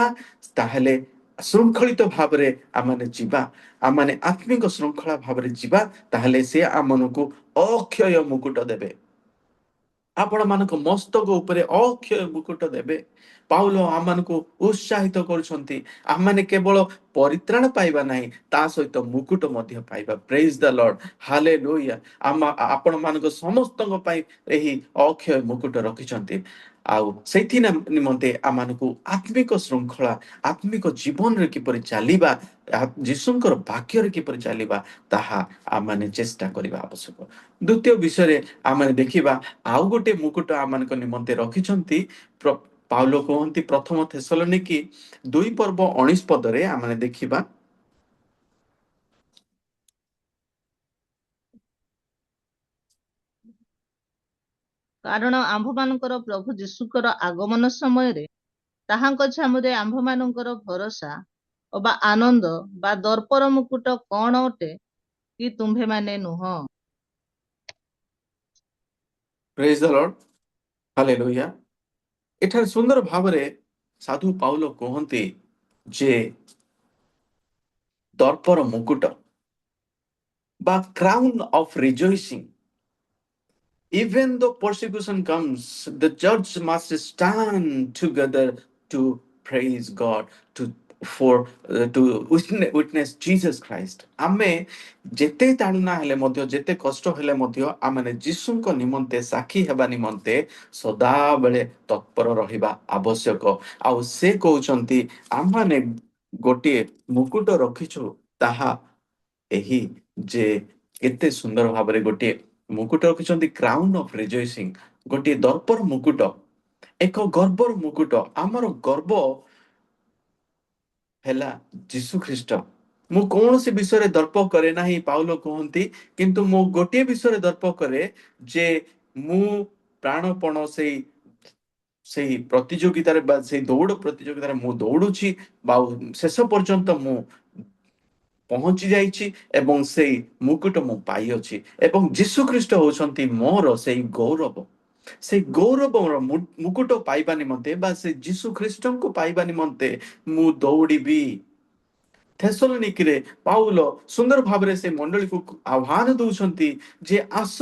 ତାହେଲେ ଶୃଙ୍ଖଳିତ ଭାବରେ ଆମେ ଯିବା, ଆମେ ଆତ୍ମିକ ଶୃଙ୍ଖଳା ଭାବରେ ଯିବା, ତାହେଲେ ସେ ଆମମାନଙ୍କୁ ଅକ୍ଷୟ ମୁକୁଟ ଦେବେ। ଆପଣମାନଙ୍କ ମସ୍ତକ ଉପରେ ଅକ୍ଷୟ ମୁକୁଟ ଦେବେ। ପାଉଲ ଆମମାନଙ୍କୁ ଉତ୍ସାହିତ କରୁଛନ୍ତି, ଆମେ କେବଳ ପରିତ୍ରାଣ ପାଇବା ନାହିଁ, ତା ସହିତ ମୁକୁଟ ମଧ୍ୟ ପାଇବା। ପ୍ରେଜ୍ ଦ ଲର୍ଡ, ହାଲେଲୁୟା। ଆପଣମାନଙ୍କ ସମସ୍ତଙ୍କ ପାଇଁ ଏହି ଅକ୍ଷୟ ମୁକୁଟ ରଖିଛନ୍ତି। ଆଉ ସେଇଥି ନିମନ୍ତେ ଆମମାନଙ୍କୁ ଆତ୍ମିକ ଶୃଙ୍ଖଳା, ଆତ୍ମିକ ଜୀବନରେ କିପରି ଚାଲିବା, ଯୀଶୁଙ୍କର ବାକ୍ୟରେ କିପରି ଚାଲିବା, ତାହା ଆମେ ଚେଷ୍ଟା କରିବା ଆବଶ୍ୟକ। ଦ୍ୱିତୀୟ ବିଷୟରେ ଆମେ ଦେଖିବା ଆଉ ଗୋଟେ ମୁକୁଟ ଆମମାନଙ୍କ ନିମନ୍ତେ ରଖିଛନ୍ତି। ପାଉଲ କୁହନ୍ତି 1 ଥେସଲୋନିକି 2:19 ଆମେ ଦେଖିବା। କାରଣ ଆମ୍ଭମାନଙ୍କର ପ୍ରଭୁ ଯୀଶୁଙ୍କର ଆଗମନ ସମୟରେ ତାହାଙ୍କ ଛାମୁରେ ଆମ୍ଭମାନଙ୍କର ଭରସା ଅବା ଆନନ୍ଦ ବା ଦର୍ପର ମୁକୁଟ କଣ ଅଟେ କି ତୁମ୍ଭେମାନେ ନୁହଁ? ପ୍ରେଜ୍ ଦ ଲର୍ଡ, ହାଲେଲୁୟା। ଏଠାରେ ସୁନ୍ଦର ଭାବରେ ସାଧୁ ପାଉଲ କୁହନ୍ତି ଯେ ଦର୍ପର ମୁକୁଟ ବା crown of rejoicing, even though persecution comes, the church must stand together to praise God, to witness Jesus Christ. ଆମେ ଯେତେ ତାଡ଼ନା ହେଲେ ମଧ୍ୟ, ଯେତେ କଷ୍ଟ ହେଲେ ମଧ୍ୟ, ଆମେ ଯୀଶୁଙ୍କ ନିମନ୍ତେ ସାକ୍ଷୀ ହେବା ନିମନ୍ତେ ସଦାବେଳେ ତତ୍ପର ରହିବା ଆବଶ୍ୟକ। ଆଉ ସେ କହୁଛନ୍ତି ଆମମାନେ ଗୋଟିଏ ମୁକୁଟ ରଖିଛୁ, ତାହା ଏହି ଯେ କେତେ ସୁନ୍ଦର ଭାବରେ ଗୋଟିଏ ମୁକୁଟ ରଖିଛନ୍ତି, କ୍ରାଉନ୍ ଅଫ୍ ରିଜୋଇସିଂ, ଗୋଟିଏ ଦର୍ପର ମୁକୁଟ, ଏକ ଗର୍ବର ମୁକୁଟ। ଆମର ଗର୍ବ ହେଲା ଯୀଶୁ ଖ୍ରୀଷ୍ଟ। ମୁଁ କୌଣସି ବିଷୟରେ ଦର୍ପ କରେ ନାହିଁ, ପାଉଲ କୁହନ୍ତି, କିନ୍ତୁ ମୁଁ ଗୋଟିଏ ବିଷୟରେ ଦର୍ପ କରେ ଯେ ମୁଁ ପ୍ରାଣପଣ ସେଇ ପ୍ରତିଯୋଗିତାରେ ବା ସେଇ ଦୌଡ଼ ପ୍ରତିଯୋଗିତାରେ ମୁଁ ଦୌଡୁଛି ବା ଶେଷ ପର୍ଯ୍ୟନ୍ତ ମୁଁ ପହଞ୍ଚି ଯାଇଛି ଏବଂ ସେଇ ମୁକୁଟ ମୁଁ ପାଇଅଛି। ଏବଂ ଯୀଶୁ ଖ୍ରୀଷ୍ଟ ହଉଛନ୍ତି ମୋର ସେଇ ଗୌରବ। ସେଇ ଗୌରବର ମୁକୁଟ ପାଇବା ନିମନ୍ତେ ବା ସେ ଯୀଶୁ ଖ୍ରୀଷ୍ଟଙ୍କୁ ପାଇବା ନିମନ୍ତେ ମୁଁ ଦୌଡ଼ିବି। ଥେସଲୋନିକରେ ପାଉଲ ସୁନ୍ଦର ଭାବରେ ସେ ମଣ୍ଡଳୀକୁ ଆହ୍ୱାନ ଦଉଛନ୍ତି ଯେ ଆସ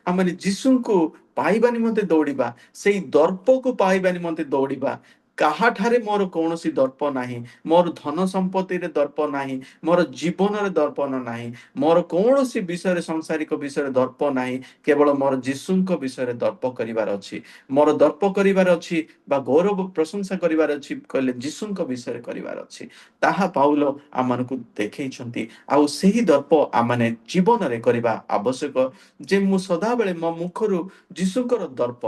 ଆମେ ଯୀଶୁଙ୍କୁ ପାଇବା ନିମନ୍ତେ ଦୌଡ଼ିବା, ସେଇ ଦର୍ପକୁ ପାଇବା ନିମନ୍ତେ ଦୌଡ଼ିବା। କାହାଠାରେ ମୋର କୌଣସି ଦର୍ପ ନାହିଁ, ମୋର ଧନ ସମ୍ପତ୍ତିରେ ଦର୍ପ ନାହିଁ, ମୋର ଜୀବନରେ ଦର୍ପଣ ନାହିଁ, ମୋର କୌଣସି ବିଷୟରେ ସଂସାରିକ ବିଷୟରେ ଦର୍ପ ନାହିଁ, କେବଳ ମୋର ଯୀଶୁଙ୍କ ବିଷୟରେ ଦର୍ପ କରିବାର ଅଛି। ମୋର ଦର୍ପ କରିବାର ଅଛି ବା ଗୌରବ ପ୍ରଶଂସା କରିବାର ଅଛି କହିଲେ ଯୀଶୁଙ୍କ ବିଷୟରେ କରିବାର ଅଛି। ତାହା ପାଉଲ ଆମମାନଙ୍କୁ ଦେଖେଇଛନ୍ତି। ଆଉ ସେହି ଦର୍ପ ଆମମାନେ ଜୀବନରେ କରିବା ଆବଶ୍ୟକ ଯେ ମୁଁ ସଦାବେଳେ ମୋ ମୁଖରୁ ଯୀଶୁଙ୍କର ଦର୍ପ।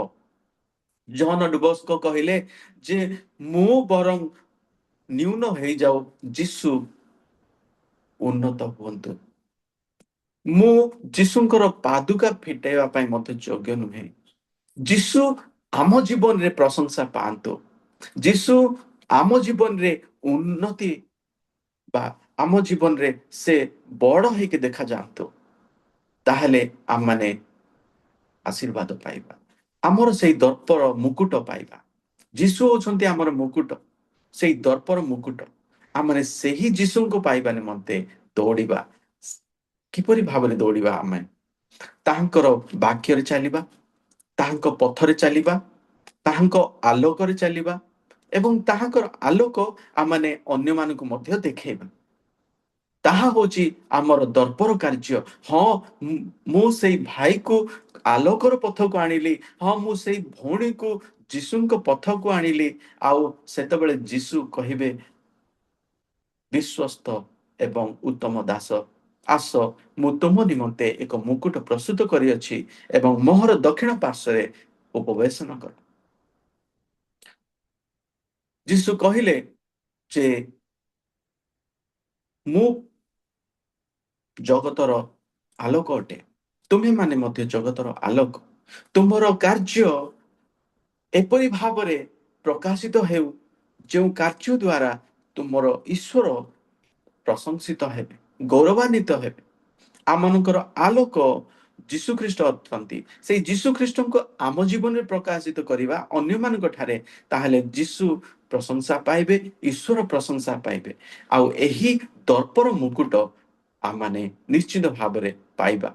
ଜହନ ଡୁବସ୍କ କହିଲେ ଯେ ମୁଁ ବରଂ ନ୍ୟୁନ ହେଇଯାଉ, ଯୀଶୁ ଉନ୍ନତ ହୁଅନ୍ତୁ। ମୁଁ ଯୀଶୁଙ୍କର ପାଦୁକା ଫିଟାଇବା ପାଇଁ ମଧ୍ୟ ଯୋଗ୍ୟ ନୁହେଁ। ଯୀଶୁ ଆମ ଜୀବନରେ ପ୍ରଶଂସା ପାଆନ୍ତୁ, ଯୀଶୁ ଆମ ଜୀବନରେ ଉନ୍ନତି ବା ଆମ ଜୀବନରେ ସେ ବଡ଼ ହେଇକି ଦେଖାଯାଆନ୍ତୁ, ତାହେଲେ ଆମମାନେ ଆଶୀର୍ବାଦ ପାଇବା, ଆମର ସେଇ ଦର୍ପର ମୁକୁଟ ପାଇବା। ଯୀଶୁ ହଉଛନ୍ତି ଆମର ମୁକୁଟ, ସେଇ ଦର୍ପର ମୁକୁଟ। ଆମେ ସେହି ଯୀଶୁଙ୍କୁ ପାଇବା ନିମନ୍ତେ ଦୌଡ଼ିବା। କିପରି ଭାବରେ ଦୌଡ଼ିବା? ଆମେ ତାହାଙ୍କର ବାକ୍ୟରେ ଚାଲିବା, ତାହାଙ୍କ ପଥରେ ଚାଲିବା, ତାହାଙ୍କ ଆଲୋକରେ ଚାଲିବା ଏବଂ ତାହାଙ୍କର ଆଲୋକ ଆମମାନେ ଅନ୍ୟମାନଙ୍କୁ ମଧ୍ୟ ଦେଖେଇବା। ତାହା ହଉଛି ଆମର ଦର୍ପର କାର୍ଯ୍ୟ। ହଁ, ମୁଁ ସେଇ ଭାଇକୁ ଆଲୋକର ପଥକୁ ଆଣିଲି, ହଁ ମୁଁ ସେଇ ଭଉଣୀକୁ ଯୀଶୁଙ୍କ ପଥକୁ ଆଣିଲି। ଆଉ ସେତେବେଳେ ଯୀଶୁ କହିବେ ବିଶ୍ୱସ୍ତ ଏବଂ ଉତ୍ତମ ଦାସ, ଆସ ମୁଁ ତୁମ ନିମନ୍ତେ ଏକ ମୁକୁଟ ପ୍ରସ୍ତୁତ କରିଅଛି ଏବଂ ମୋହର ଦକ୍ଷିଣ ପାର୍ଶ୍ୱରେ ଉପବେଶନ କର। ଯୀଶୁ କହିଲେ ଯେ ମୁଁ ଜଗତର ଆଲୋକ ଅଟେ, ତୁମେମାନେ ମଧ୍ୟ ଜଗତର ଆଲୋକ। ତୁମର କାର୍ଯ୍ୟ ଏପରି ଭାବରେ ପ୍ରକାଶିତ ହେଉ ଯେଉଁ କାର୍ଯ୍ୟ ଦ୍ୱାରା ତୁମର ଈଶ୍ୱର ପ୍ରଶଂସିତ ହେବେ, ଗୌରବାନ୍ୱିତ ହେବେ। ଆମମାନଙ୍କର ଆଲୋକ ଯୀଶୁଖ୍ରୀଷ୍ଟ ଅଛନ୍ତି। ସେଇ ଯୀଶୁଖ୍ରୀଷ୍ଟଙ୍କୁ ଆମ ଜୀବନରେ ପ୍ରକାଶିତ କରିବା ଅନ୍ୟମାନଙ୍କ ଠାରେ, ତାହେଲେ ଯୀଶୁ ପ୍ରଶଂସା ପାଇବେ, ଈଶ୍ୱର ପ୍ରଶଂସା ପାଇବେ। ଆଉ ଏହି ଦର୍ପର ମୁକୁଟ ଆମମାନେ ନିଶ୍ଚିତ ଭାବରେ ପାଇବା।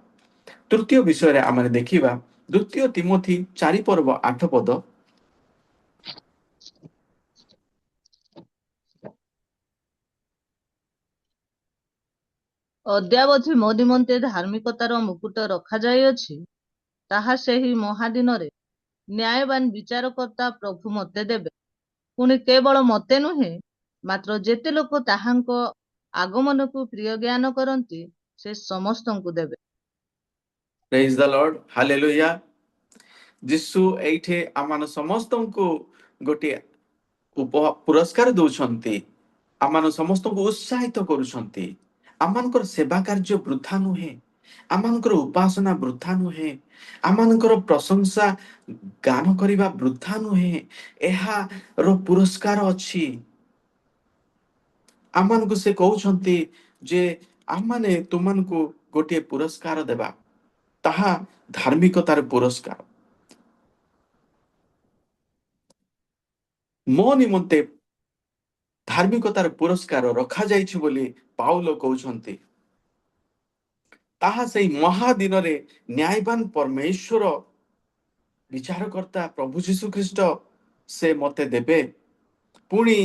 ତୃତୀୟ ବିଷୟରେ ଆମେ ଦେଖିବା 2 ତିମୋଥୀ 4:8। ଅଦ୍ୟାବଧି ମୋ ନିମନ୍ତେ ଧାର୍ମିକତାର ମୁକୁଟ ରଖାଯାଇଅଛି, ତାହା ସେହି ମହାଦିନରେ ନ୍ୟାୟବାନ ବିଚାରକର୍ତ୍ତା ପ୍ରଭୁ ମୋତେ ଦେବେ। ପୁଣି କେବଳ ମୋତେ ନୁହେଁ, ମାତ୍ର ଯେତେ ଲୋକ ତାହାଙ୍କ ଆଗମନକୁ ପ୍ରିୟ ଜ୍ଞାନ କରନ୍ତି, ସେ ସମସ୍ତଙ୍କୁ ଦେବେ। ପ୍ରେଜ୍ ଦ ଲର୍ଡ, ହାଲେଲୁୟା। ଯୀଶୁ ଏଇଠି ଆମ ସମସ୍ତଙ୍କୁ ଗୋଟିଏ ପୁରସ୍କାର ଦଉଛନ୍ତି, ଆମ ସମସ୍ତଙ୍କୁ ଉତ୍ସାହିତ କରୁଛନ୍ତି। ଆମମାନଙ୍କର ସେବା କାର୍ଯ୍ୟ ବୃଥା ନୁହେଁ, ଆମମାନଙ୍କର ଉପାସନା ବୃଥା ନୁହେଁ, ଆମମାନଙ୍କର ପ୍ରଶଂସା ଗାନ କରିବା ବୃଥା ନୁହେଁ। ଏହାର ପୁରସ୍କାର ଅଛି। ଆମମାନଙ୍କୁ ସେ କହୁଛନ୍ତି ଯେ ଆମମାନେ ତୁମମାନଙ୍କୁ ଗୋଟିଏ ପୁରସ୍କାର ଦେବା, ତାହା ଧାର୍ମିକତାର ପୁରସ୍କାର। ମୋ ନିମନ୍ତେ ଧାର୍ମିକତାର ପୁରସ୍କାର ରଖାଯାଇଛି ବୋଲି ପାଉଲ କହୁଛନ୍ତି। ତାହା ସେଇ ମହାଦିନରେ ନ୍ୟାୟବାନ ପରମେଶ୍ୱର ବିଚାରକର୍ତ୍ତା ପ୍ରଭୁ ଯୀଶୁ ଖ୍ରୀଷ୍ଟ ସେ ମତେ ଦେବେ। ପୁଣି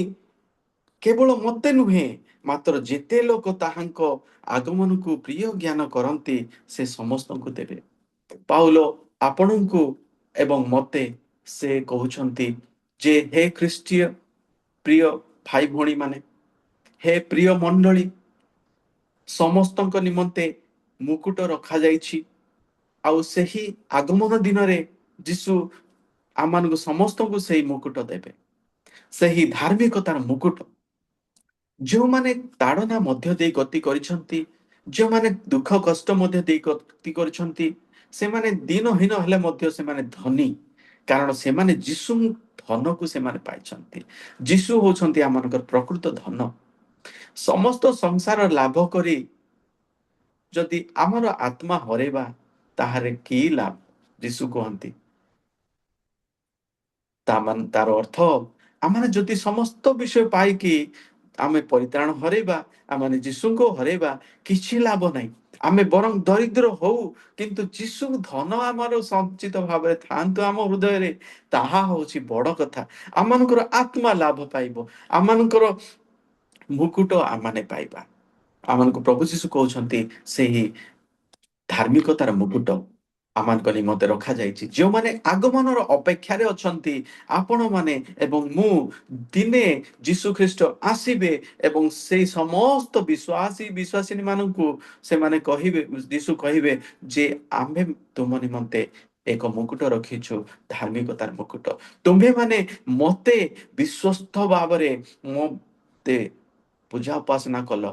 କେବଳ ମତେ ନୁହେଁ, ମାତ୍ର ଯେତେ ଲୋକ ତାହାଙ୍କ ଆଗମନକୁ ପ୍ରିୟ ଜ୍ଞାନ କରନ୍ତି ସେ ସମସ୍ତଙ୍କୁ ଦେବେ। ପାଉଲ ଆପଣଙ୍କୁ ଏବଂ ମତେ ସେ କହୁଛନ୍ତି ଯେ ହେ ଖ୍ରୀଷ୍ଟୀୟ ପ୍ରିୟ ଭାଇ ଭଉଣୀ ମାନେ, ହେ ପ୍ରିୟ ମଣ୍ଡଳୀ, ସମସ୍ତଙ୍କ ନିମନ୍ତେ ମୁକୁଟ ରଖାଯାଇଛି। ଆଉ ସେହି ଆଗମନ ଦିନରେ ଯୀଶୁ ଆମମାନଙ୍କୁ ସମସ୍ତଙ୍କୁ ସେହି ମୁକୁଟ ଦେବେ, ସେହି ଧାର୍ମିକତାର ମୁକୁଟ। ଯେଉଁମାନେ ତାଡ଼ନା ମଧ୍ୟ ଦେଇ ଗତି କରିଛନ୍ତି, ଯେଉଁମାନେ ଦୁଃଖ କଷ୍ଟ ମଧ୍ୟ ଦେଇ ଗତି କରିଛନ୍ତି, ସେମାନେ ଦିନହୀନ ହେଲେ ମଧ୍ୟ ସେମାନେ ଧନୀ, କାରଣ ସେମାନେ ଯୀଶୁ ଧନକୁ ସେମାନେ ପାଇଛନ୍ତି। ଯୀଶୁ ହଉଛନ୍ତି ଆମମାନଙ୍କର ପ୍ରକୃତ ଧନ। ସମସ୍ତ ସଂସାର ଲାଭ କରି ଯଦି ଆମର ଆତ୍ମା ହରେଇବା, ତାହେଲେ କି ଲାଭ? ଯୀଶୁ କୁହନ୍ତି। ତାର ଅର୍ଥ, ଆମେ ଯଦି ସମସ୍ତ ବିଷୟ ପାଇକି ଆମେ ପରିତ୍ରାଣ ହରେଇବା, ଆମେ ଯୀଶୁଙ୍କୁ ହରେଇବା, କିଛି ଲାଭ ନାହିଁ। ଆମେ ବରଂ ଦରିଦ୍ର ହଉ, କିନ୍ତୁ ଯୀଶୁ ଧନ ଆମର ସଞ୍ଚିତ ଭାବରେ ଥାଆନ୍ତୁ ଆମ ହୃଦୟରେ, ତାହା ହଉଛି ବଡ କଥା। ଆମମାନଙ୍କର ଆତ୍ମା ଲାଭ ପାଇବ, ଆମମାନଙ୍କର ମୁକୁଟ ଆମମାନେ ପାଇବା। ଆମମାନଙ୍କୁ ପ୍ରଭୁ ଯୀଶୁ କହୁଛନ୍ତି ସେହି ଧାର୍ମିକତାର ମୁକୁଟ ଆମମାନଙ୍କ ନିମନ୍ତେ ରଖାଯାଇଛି। ଯେଉଁମାନେ ଆଗମନର ଅପେକ୍ଷାରେ ଅଛନ୍ତି, ଆପଣମାନେ ଏବଂ ମୁଁ, ଦିନେ ଯୀଶୁ ଖ୍ରୀଷ୍ଟ ଆସିବେ ଏବଂ ସେଇ ସମସ୍ତ ବିଶ୍ୱାସିନୀ ମାନଙ୍କୁ ସେମାନେ କହିବେ, ଯୀଶୁ କହିବେ ଯେ ଆମେ ତୁମ ନିମନ୍ତେ ଏକ ମୁକୁଟ ରଖିଛୁ, ଧାର୍ମିକତାର ମୁକୁଟ। ତୁମ୍ଭେମାନେ ମତେ ବିଶ୍ୱସ୍ତ ଭାବରେ ମତେ ପୂଜା ଉପାସନା କଲ,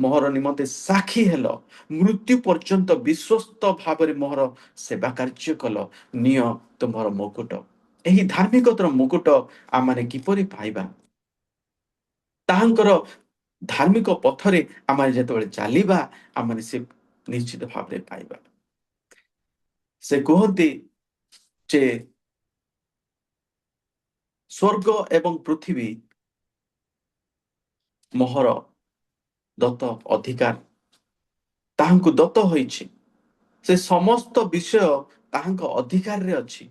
ମୋହର ନିମନ୍ତେ ସାକ୍ଷୀ ହେଲ, ମୃତ୍ୟୁ ପର୍ଯ୍ୟନ୍ତ ବିଶ୍ୱସ୍ତ ଭାବରେ ମୋହର ସେବା କାର୍ଯ୍ୟ କଲ, ନିଅ ତୁମର ମୁକୁଟ। ଏହି ଧାର୍ମିକତାର ମୁକୁଟ ଆମେ କିପରି ପାଇବା? ତାହାଙ୍କର ଧାର୍ମିକ ପଥରେ ଆମେ ଯେତେବେଳେ ଚାଲିବା, ଆମେ ସେ ନିଶ୍ଚିତ ଭାବରେ ପାଇବା। ସେ କୁହନ୍ତି ଯେ ସ୍ୱର୍ଗ ଏବଂ ପୃଥିବୀ ମୋହର ଦତ୍ତ ଅଧିକାର, ତାହାଙ୍କୁ ଦତ୍ତ ହୋଇଛି। ସେ ସମସ୍ତ ବିଷୟ ତାହାଙ୍କ ଅଧିକାରରେ ଅଛି।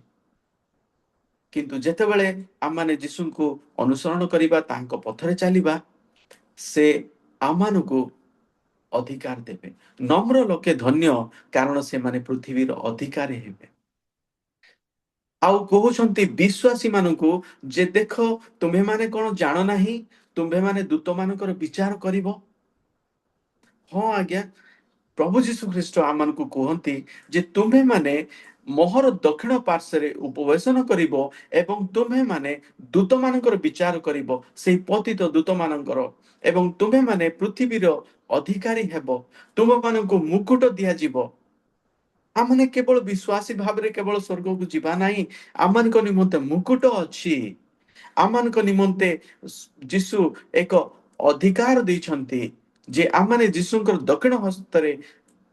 କିନ୍ତୁ ଯେତେବେଳେ ଆମେ ଯୀଶୁଙ୍କୁ ଅନୁସରଣ କରିବା, ତାଙ୍କ ପଥରେ ଚାଲିବା, ସେ ଆମମାନଙ୍କୁ ଅଧିକାର ଦେବେ। ନମ୍ର ଲୋକେ ଧନ୍ୟ, କାରଣ ସେମାନେ ପୃଥିବୀର ଅଧିକାରୀ ହେବେ। ଆଉ କହୁଛନ୍ତି ବିଶ୍ୱାସୀ ମାନଙ୍କୁ ଯେ ଦେଖ, ତୁମ୍ଭେମାନେ କଣ ଜାଣ ନାହିଁ, ତୁମ୍ଭେମାନେ ଦୂତମାନଙ୍କର ବିଚାର କରିବ? ହଁ ଆଜ୍ଞା, ପ୍ରଭୁ ଯୀଶୁ ଖ୍ରୀଷ୍ଟ ଆମମାନଙ୍କୁ କୁହନ୍ତି ଯେ ତୁମ୍ଭେମାନେ ମୋହର ଦକ୍ଷିଣ ପାର୍ଶ୍ୱରେ ଉପବେଶନ କରିବ ଏବଂ ତୁମ୍ଭେମାନେ ଦୂତମାନଙ୍କର ବିଚାର କରିବ, ସେଇ ପତିତ ଦୂତମାନଙ୍କର, ଏବଂ ତୁମ୍ଭେମାନେ ପୃଥିବୀର ଅଧିକାରୀ ହେବ, ତୁମମାନଙ୍କୁ ମୁକୁଟ ଦିଆଯିବ। ଆମେ କେବଳ ବିଶ୍ୱାସୀ ଭାବରେ କେବଳ ସ୍ୱର୍ଗକୁ ଯିବା ନାହିଁ, ଆମମାନଙ୍କ ନିମନ୍ତେ ମୁକୁଟ ଅଛି। ଆମମାନଙ୍କ ନିମନ୍ତେ ଯୀଶୁ ଏକ ଅଧିକାର ଦେଇଛନ୍ତି ଯେ ଆମେ ଯୀଶୁଙ୍କର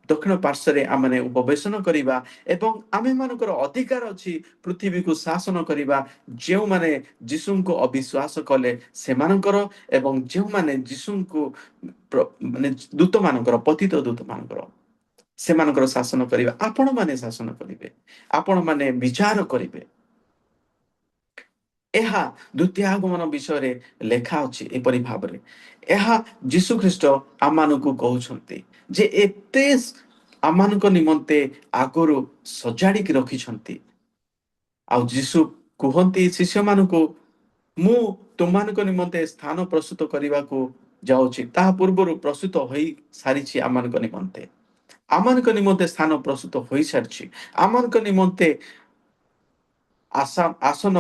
ଦକ୍ଷିଣ ପାର୍ଶ୍ୱରେ ଆମେ ଉପବେଶନ କରିବା ଏବଂ ଆମମାନଙ୍କର ଅଧିକାର ଅଛି ପୃଥିବୀକୁ ଶାସନ କରିବା। ଯେଉଁମାନେ ଯୀଶୁଙ୍କୁ ଅବିଶ୍ୱାସ କଲେ ସେମାନଙ୍କର, ଏବଂ ଯେଉଁମାନେ ଯୀଶୁଙ୍କୁ ମାନେ ଦୂତମାନଙ୍କର, ପତିତ ଦୂତମାନଙ୍କର, ସେମାନଙ୍କର ଶାସନ କରିବା। ଆପଣମାନେ ଶାସନ କରିବେ, ଆପଣମାନେ ବିଚାର କରିବେ। ଏହା ଦ୍ୱିତୀୟ ଆଗମନ ବିଷୟରେ ଲେଖା ଅଛି ଏପରି ଭାବରେ। ଏହା ଯୀଶୁ ଖ୍ରୀଷ୍ଟ ଆମମାନଙ୍କୁ କହୁଛନ୍ତି ଯେ ଏତେ ଆମମାନଙ୍କ ନିମନ୍ତେ ଆଗରୁ ସଜାଡ଼ିକି ରଖିଛନ୍ତି। ଆଉ ଯୀଶୁ କୁହନ୍ତି ଶିଷ୍ୟମାନଙ୍କୁ, ମୁଁ ତୁମମାନଙ୍କ ନିମନ୍ତେ ସ୍ଥାନ ପ୍ରସ୍ତୁତ କରିବାକୁ ଯାଉଛି, ତାହା ପୂର୍ବରୁ ପ୍ରସ୍ତୁତ ହୋଇ ସାରିଛି। ଆମମାନଙ୍କ ନିମନ୍ତେ ସ୍ଥାନ ପ୍ରସ୍ତୁତ ହୋଇସାରିଛି। ଆମମାନଙ୍କ ନିମନ୍ତେ ଆସନ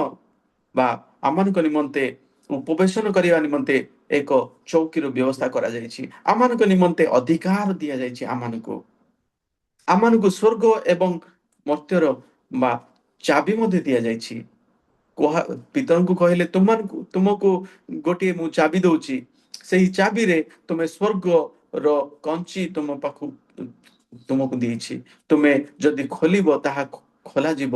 ବା ଆମମାନଙ୍କ ନିମନ୍ତେ ଉପବେଶନ କରିବା ନିମନ୍ତେ ଏକ ଚୌକିର ବ୍ୟବସ୍ଥା କରାଯାଇଛି। ଆମମାନଙ୍କ ନିମନ୍ତେ ଅଧିକାର ଦିଆଯାଇଛି। ଆମମାନଙ୍କୁ ସ୍ୱର୍ଗ ଏବଂ ମର୍ତ୍ତ୍ୟର ବା ଚାବି ମଧ୍ୟ ଦିଆଯାଇଛି। ପିତାଙ୍କୁ କହିଲେ, ତୁମକୁ ଗୋଟିଏ ମୁଁ ଚାବି ଦଉଛି, ସେହି ଚାବିରେ ତୁମେ ସ୍ୱର୍ଗର କଞ୍ଚି ତୁମକୁ ଦେଇଛି। ତୁମେ ଯଦି ଖୋଲିବ ତାହା ଖୋଲାଯିବ,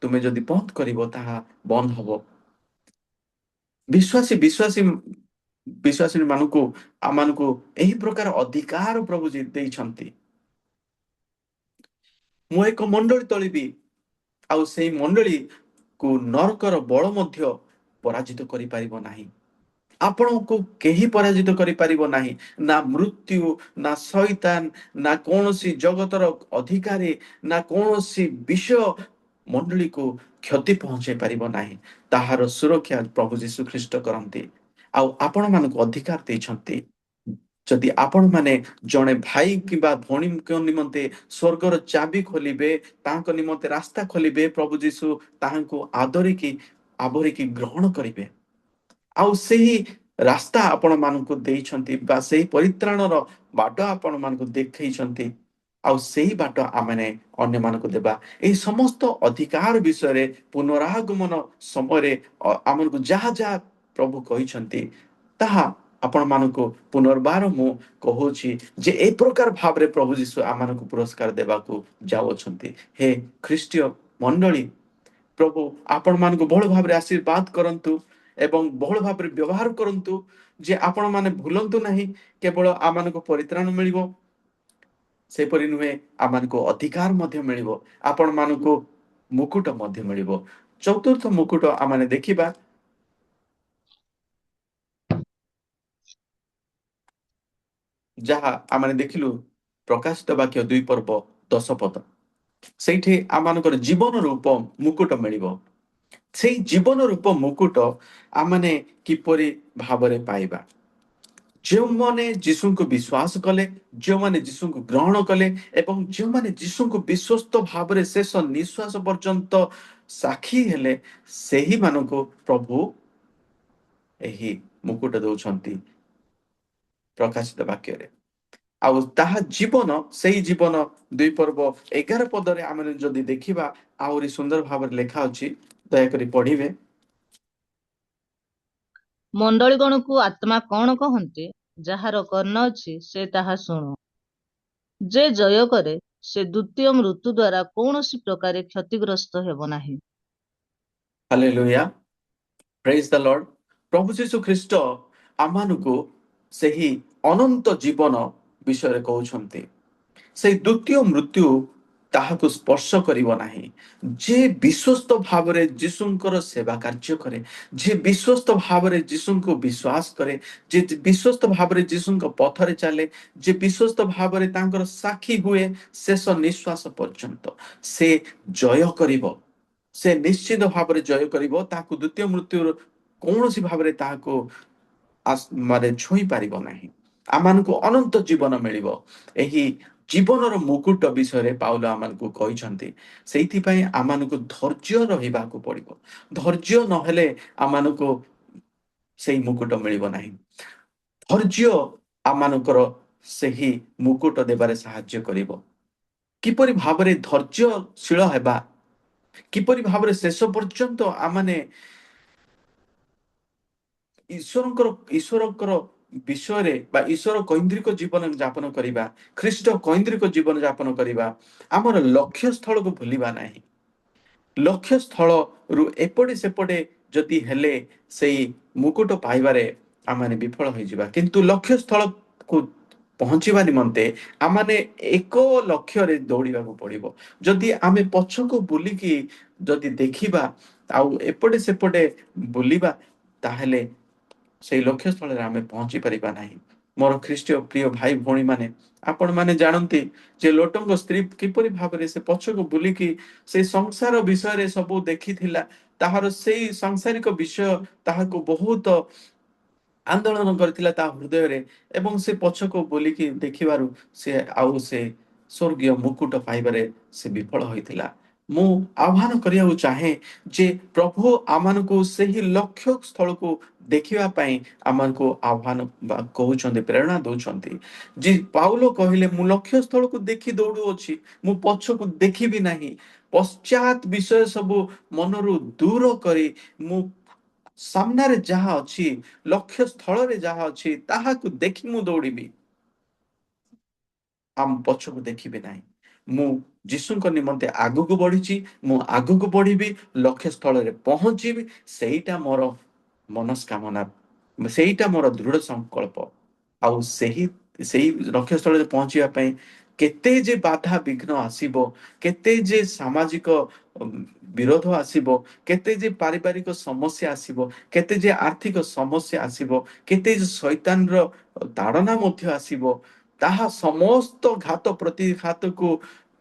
ତୁମେ ଯଦି ବନ୍ଦ କରିବ ତାହା ବନ୍ଦ ହବ। ବିଶ୍ୱାସୀ ମାନଙ୍କୁ ଆମମାନଙ୍କୁ ଏହି ପ୍ରକାର ଅଧିକାର ପ୍ରଭୁ ଦେଇଛନ୍ତି। ମୁଁ ଏକ ମଣ୍ଡଳୀ ତୋଳିବି, ଆଉ ସେଇ ମଣ୍ଡଳୀକୁ ନରକର ବଳ ମଧ୍ୟ ପରାଜିତ କରିପାରିବ ନାହିଁ। ଆପଣଙ୍କୁ କେହି ପରାଜିତ କରିପାରିବ ନାହିଁ। ନା ମୃତ୍ୟୁ, ନା ଶୈତାନ, ନା କୌଣସି ଜଗତର ଅଧିକାରୀ, ନା କୌଣସି ବିଷୟ ମଣ୍ଡଳୀକୁ କ୍ଷତି ପହଞ୍ଚାଇ ପାରିବ ନାହିଁ। ତାହାର ସୁରକ୍ଷା ପ୍ରଭୁ ଯୀଶୁ ଖ୍ରୀଷ୍ଟ କରନ୍ତି। ଆଉ ଆପଣମାନଙ୍କୁ ଅଧିକାର ଦେଇଛନ୍ତି। ଯଦି ଆପଣମାନେ ଜଣେ ଭାଇ କିମ୍ବା ଭଉଣୀଙ୍କ ନିମନ୍ତେ ସ୍ୱର୍ଗର ଚାବି ଖୋଲିବେ, ତାଙ୍କ ନିମନ୍ତେ ରାସ୍ତା ଖୋଲିବେ, ପ୍ରଭୁ ଯୀଶୁ ତାହାଙ୍କୁ ଆବରିକି ଗ୍ରହଣ କରିବେ। ଆଉ ସେହି ରାସ୍ତା ଆପଣମାନଙ୍କୁ ଦେଇଛନ୍ତି, ବା ସେହି ପରିତ୍ରାଣର ବାଟ ଆପଣମାନଙ୍କୁ ଦେଖେଇଛନ୍ତି। ଆଉ ସେହି ବାଟ ଆମେ ଅନ୍ୟମାନଙ୍କୁ ଦେବା। ଏହି ସମସ୍ତ ଅଧିକାର ବିଷୟରେ ପୁନରାଗମନ ସମୟରେ ଆମକୁ ଯାହା ଯାହା ପ୍ରଭୁ କହିଛନ୍ତି, ତାହା ଆପଣମାନଙ୍କୁ ପୁନର୍ବାର ମୁଁ କହୁଛି ଯେ ଏ ପ୍ରକାର ଭାବରେ ପ୍ରଭୁ ଯୀଶୁ ଆମମାନଙ୍କୁ ପୁରସ୍କାର ଦେବାକୁ ଯାଉଅଛନ୍ତି। ହେ ଖ୍ରୀଷ୍ଟୀୟ ମଣ୍ଡଳୀ, ପ୍ରଭୁ ଆପଣମାନଙ୍କୁ ବହୁଳ ଭାବରେ ଆଶୀର୍ବାଦ କରନ୍ତୁ ଏବଂ ବହୁଳ ଭାବରେ ବ୍ୟବହାର କରନ୍ତୁ, ଯେ ଆପଣମାନେ ଭୁଲନ୍ତୁ ନାହିଁ କେବଳ ଆମମାନଙ୍କୁ ପରିତ୍ରାଣ ମିଳିବ, ସେପରି ନୁହେଁ, ଆମମାନଙ୍କୁ ଅଧିକାର ମଧ୍ୟ ମିଳିବ, ଆପଣମାନଙ୍କୁ ମୁକୁଟ ମଧ୍ୟ ମିଳିବ। ଚତୁର୍ଥ ମୁକୁଟ ଆମେ ଦେଖିବା, ଯାହା ଆମେ ଦେଖିଲୁ ପ୍ରକାଶିତ ବାକ୍ୟ 2 ପର୍ବ 10 ପଦ। ସେଇଠି ଆମମାନଙ୍କର ଜୀବନ ରୂପ ମୁକୁଟ ମିଳିବ। ସେଇ ଜୀବନ ରୂପ ମୁକୁଟ ଆମେ କିପରି ଭାବରେ ପାଇବା? ଯେଉଁମାନେ ଯୀଶୁଙ୍କୁ ବିଶ୍ୱାସ କଲେ, ଯେଉଁମାନେ ଯୀଶୁଙ୍କୁ ଗ୍ରହଣ କଲେ ଏବଂ ଯେଉଁମାନେ ଯୀଶୁଙ୍କୁ ବିଶ୍ୱସ୍ତ ଭାବରେ ଶେଷ ନିଶ୍ୱାସ ପର୍ଯ୍ୟନ୍ତ ସାକ୍ଷୀ ହେଲେ, ସେହିମାନଙ୍କୁ ପ୍ରଭୁ ଏହି ମୁକୁଟ ଦଉଛନ୍ତି ପ୍ରକାଶିତ ବାକ୍ୟରେ। ଆଉ ତାହା ଜୀବନ, ସେଇ ଜୀବନ 2 ପର୍ବ 11 ପଦରେ ଆମେ ଯଦି ଦେଖିବା, ଆହୁରି ସୁନ୍ଦର ଭାବରେ ଲେଖା ଅଛି, ଦୟାକରି ପଢିବେ। ମଣ୍ଡଳୀଗଣକୁ ଆତ୍ମା କଣ କହନ୍ତି? ଯାହାର କର୍ଣ୍ଣ ଅଛି ସେ ତାହା ଶୁଣୁ। ଯେ ଜୟ କରେ ସେ ଦ୍ୱିତୀୟ ମୃତ୍ୟୁ ଦ୍ୱାରା କୌଣସି ପ୍ରକାରେ କ୍ଷତିଗ୍ରସ୍ତ ହେବ ନାହିଁ। ହାଲେଲୁୟା, ପ୍ରେଜ୍ ଦ ଲର୍ଡ। ପ୍ରଭୁ ଯୀଶୁ ଖ୍ରୀଷ୍ଟ ଆମମାନଙ୍କୁ ସେହି ଅନନ୍ତ ଜୀବନ ବିଷୟରେ କହୁଛନ୍ତି। ସେଇ ଦ୍ୱିତୀୟ ମୃତ୍ୟୁ ତାହାକୁ ସ୍ପର୍ଶ କରିବ ନାହିଁ। ଯେ ବିଶ୍ୱସ୍ତ ଭାବରେ ଯୀଶୁଙ୍କର ସେବା କାର୍ଯ୍ୟ କରେ, ଯେ ବିଶ୍ୱସ୍ତ ଭାବରେ ଯୀଶୁଙ୍କୁ ବିଶ୍ୱାସ କରେ, ଯେ ବିଶ୍ୱସ୍ତ ଭାବରେ ଯୀଶୁଙ୍କ ପଥରେ ଚାଲେ, ଯେ ବିଶ୍ୱସ୍ତ ଭାବରେ ତାଙ୍କର ସାକ୍ଷୀ ହୁଏ ଶେଷ ନିଶ୍ୱାସ ପର୍ଯ୍ୟନ୍ତ, ସେ ଜୟ କରିବ। ସେ ନିଶ୍ଚିତ ଭାବରେ ଜୟ କରିବ। ତାହାକୁ ଦ୍ୱିତୀୟ ମୃତ୍ୟୁର କୌଣସି ଭାବରେ ତାହାକୁ ଛୁଇଁ ପାରିବ ନାହିଁ। ଆମମାନଙ୍କୁ ଅନନ୍ତ ଜୀବନ ମିଳିବ। ଏହି ଜୀବନର ମୁକୁଟ ବିଷୟରେ ପାଉଲ ଆମମାନଙ୍କୁ କହିଛନ୍ତି। ସେଇଥିପାଇଁ ଆମମାନଙ୍କୁ ଧୈର୍ଯ୍ୟ ରହିବାକୁ ପଡିବ। ଧୈର୍ଯ୍ୟ ନହେଲେ ଆମମାନଙ୍କୁ ସେଇ ମୁକୁଟ ମିଳିବ ନାହିଁ। ଧୈର୍ଯ୍ୟ ଆମମାନଙ୍କର ସେହି ମୁକୁଟ ଦେବାରେ ସାହାଯ୍ୟ କରିବ। କିପରି ଭାବରେ ଧୈର୍ଯ୍ୟଶୀଳ ହେବା, କିପରି ଭାବରେ ଶେଷ ପର୍ଯ୍ୟନ୍ତ ଆମେ ଈଶ୍ୱରଙ୍କର ବିଷୟରେ ବା ଈଶ୍ୱର କୈନ୍ଦ୍ରିକ ଜୀବନ ଯାପନ କରିବା, ଖ୍ରୀଷ୍ଟ କୈନ୍ଦ୍ରିକ ଜୀବନ ଯାପନ କରିବା, ଆମର ଲକ୍ଷ୍ୟ ସ୍ଥଳକୁ ଭୁଲିବା ନାହିଁ। ଲକ୍ଷ୍ୟ ସ୍ଥଳରୁ ଏପଟେ ସେପଟେ ଯଦି ହେଲେ ସେଇ ମୁକୁଟ ପାଇବାରେ ଆମେ ବିଫଳ ହୋଇଯିବା। କିନ୍ତୁ ଲକ୍ଷ୍ୟ ସ୍ଥଳକୁ ପହଞ୍ଚିବା ନିମନ୍ତେ ଆମେ ଏକ ଲକ୍ଷ୍ୟରେ ଦୌଡ଼ିବାକୁ ପଡ଼ିବ। ଯଦି ଆମେ ପଛକୁ ବୁଲିକି ଯଦି ଦେଖିବା ଆଉ ଏପଟେ ସେପଟେ ବୁଲିବା, ତାହେଲେ ସେଇ ଲକ୍ଷ୍ୟ ସ୍ଥଳରେ ଆମେ ପହଞ୍ଚି ପାରିବା ନାହିଁ। ମୋର ଖ୍ରୀଷ୍ଟୀୟ ପ୍ରିୟ ଭାଇ ଭଉଣୀ ମାନେ, ଆପଣମାନେ ଜାଣନ୍ତି ଯେ ଲୋଟଙ୍କ ସ୍ତ୍ରୀ କିପରି ଭାବରେ ସେ ପଛକୁ ବୁଲିକି ସେ ସଂସାର ବିଷୟରେ ସବୁ ଦେଖିଥିଲା। ତାହାର ସେଇ ସାଂସାରିକ ବିଷୟ ତାହାକୁ ବହୁତ ଆନ୍ଦୋଳନ କରିଥିଲା ତା ହୃଦୟରେ, ଏବଂ ସେ ପଛକୁ ବୁଲିକି ଦେଖିବାରୁ ସେ ସ୍ୱର୍ଗୀୟ ମୁକୁଟ ପାଇବାରେ ସେ ବିଫଳ ହୋଇଥିଲା। ମୁଁ ଆହ୍ୱାନ କରିବାକୁ ଚାହେଁ ଯେ ପ୍ରଭୁ ଆମମାନଙ୍କୁ ସେହି ଲକ୍ଷ୍ୟ ସ୍ଥଳକୁ ଦେଖିବା ପାଇଁ ଆମମାନଙ୍କୁ ଆହ୍ୱାନ କହୁଛନ୍ତି, ପ୍ରେରଣା ଦଉଛନ୍ତି। ଯେ ପାଉଲ କହିଲେ, ମୁଁ ଲକ୍ଷ୍ୟ ସ୍ଥଳକୁ ଦେଖି ଦୌଡୁଅଛି, ମୁଁ ପଛକୁ ଦେଖିବି ନାହିଁ। ପଶ୍ଚାତ୍ ବିଷୟ ସବୁ ମନରୁ ଦୂର କରି ମୁଁ ସାମ୍ନାରେ ଯାହା ଅଛି, ଲକ୍ଷ୍ୟ ସ୍ଥଳରେ ଯାହା ଅଛି ତାହାକୁ ଦେଖି ମୁଁ ଦୌଡ଼ିବି, ଆମ ପଛକୁ ଦେଖିବି ନାହିଁ। ମୁଁ ଯୀଶୁଙ୍କ ନିମନ୍ତେ ଆଗକୁ ବଢିଛି, ମୁଁ ଆଗକୁ ବଢିବି, ଲକ୍ଷ୍ୟ ସ୍ଥଳରେ ପହଞ୍ଚିବି। ସେଇଟା ମୋର ମନସ୍କାମନା, ସେଇଟା ମୋର ଦୃଢ ସଂକଳ୍ପ। ଆଉ ସେଇ ଲକ୍ଷ୍ୟ ସ୍ଥଳରେ ପହଞ୍ଚିବା ପାଇଁ କେତେ ଯେ ବାଧା ବିଘ୍ନ ଆସିବ, କେତେ ଯେ ସାମାଜିକ ବିରୋଧ ଆସିବ, କେତେ ଯେ ପାରିବାରିକ ସମସ୍ୟା ଆସିବ, କେତେ ଯେ ଆର୍ଥିକ ସମସ୍ୟା ଆସିବ, କେତେ ଯେ ଶୈତାନର ତାଡନା ମଧ୍ୟ ଆସିବ, ତାହା ସମସ୍ତ ଘାତ ପ୍ରତିଘାତକୁ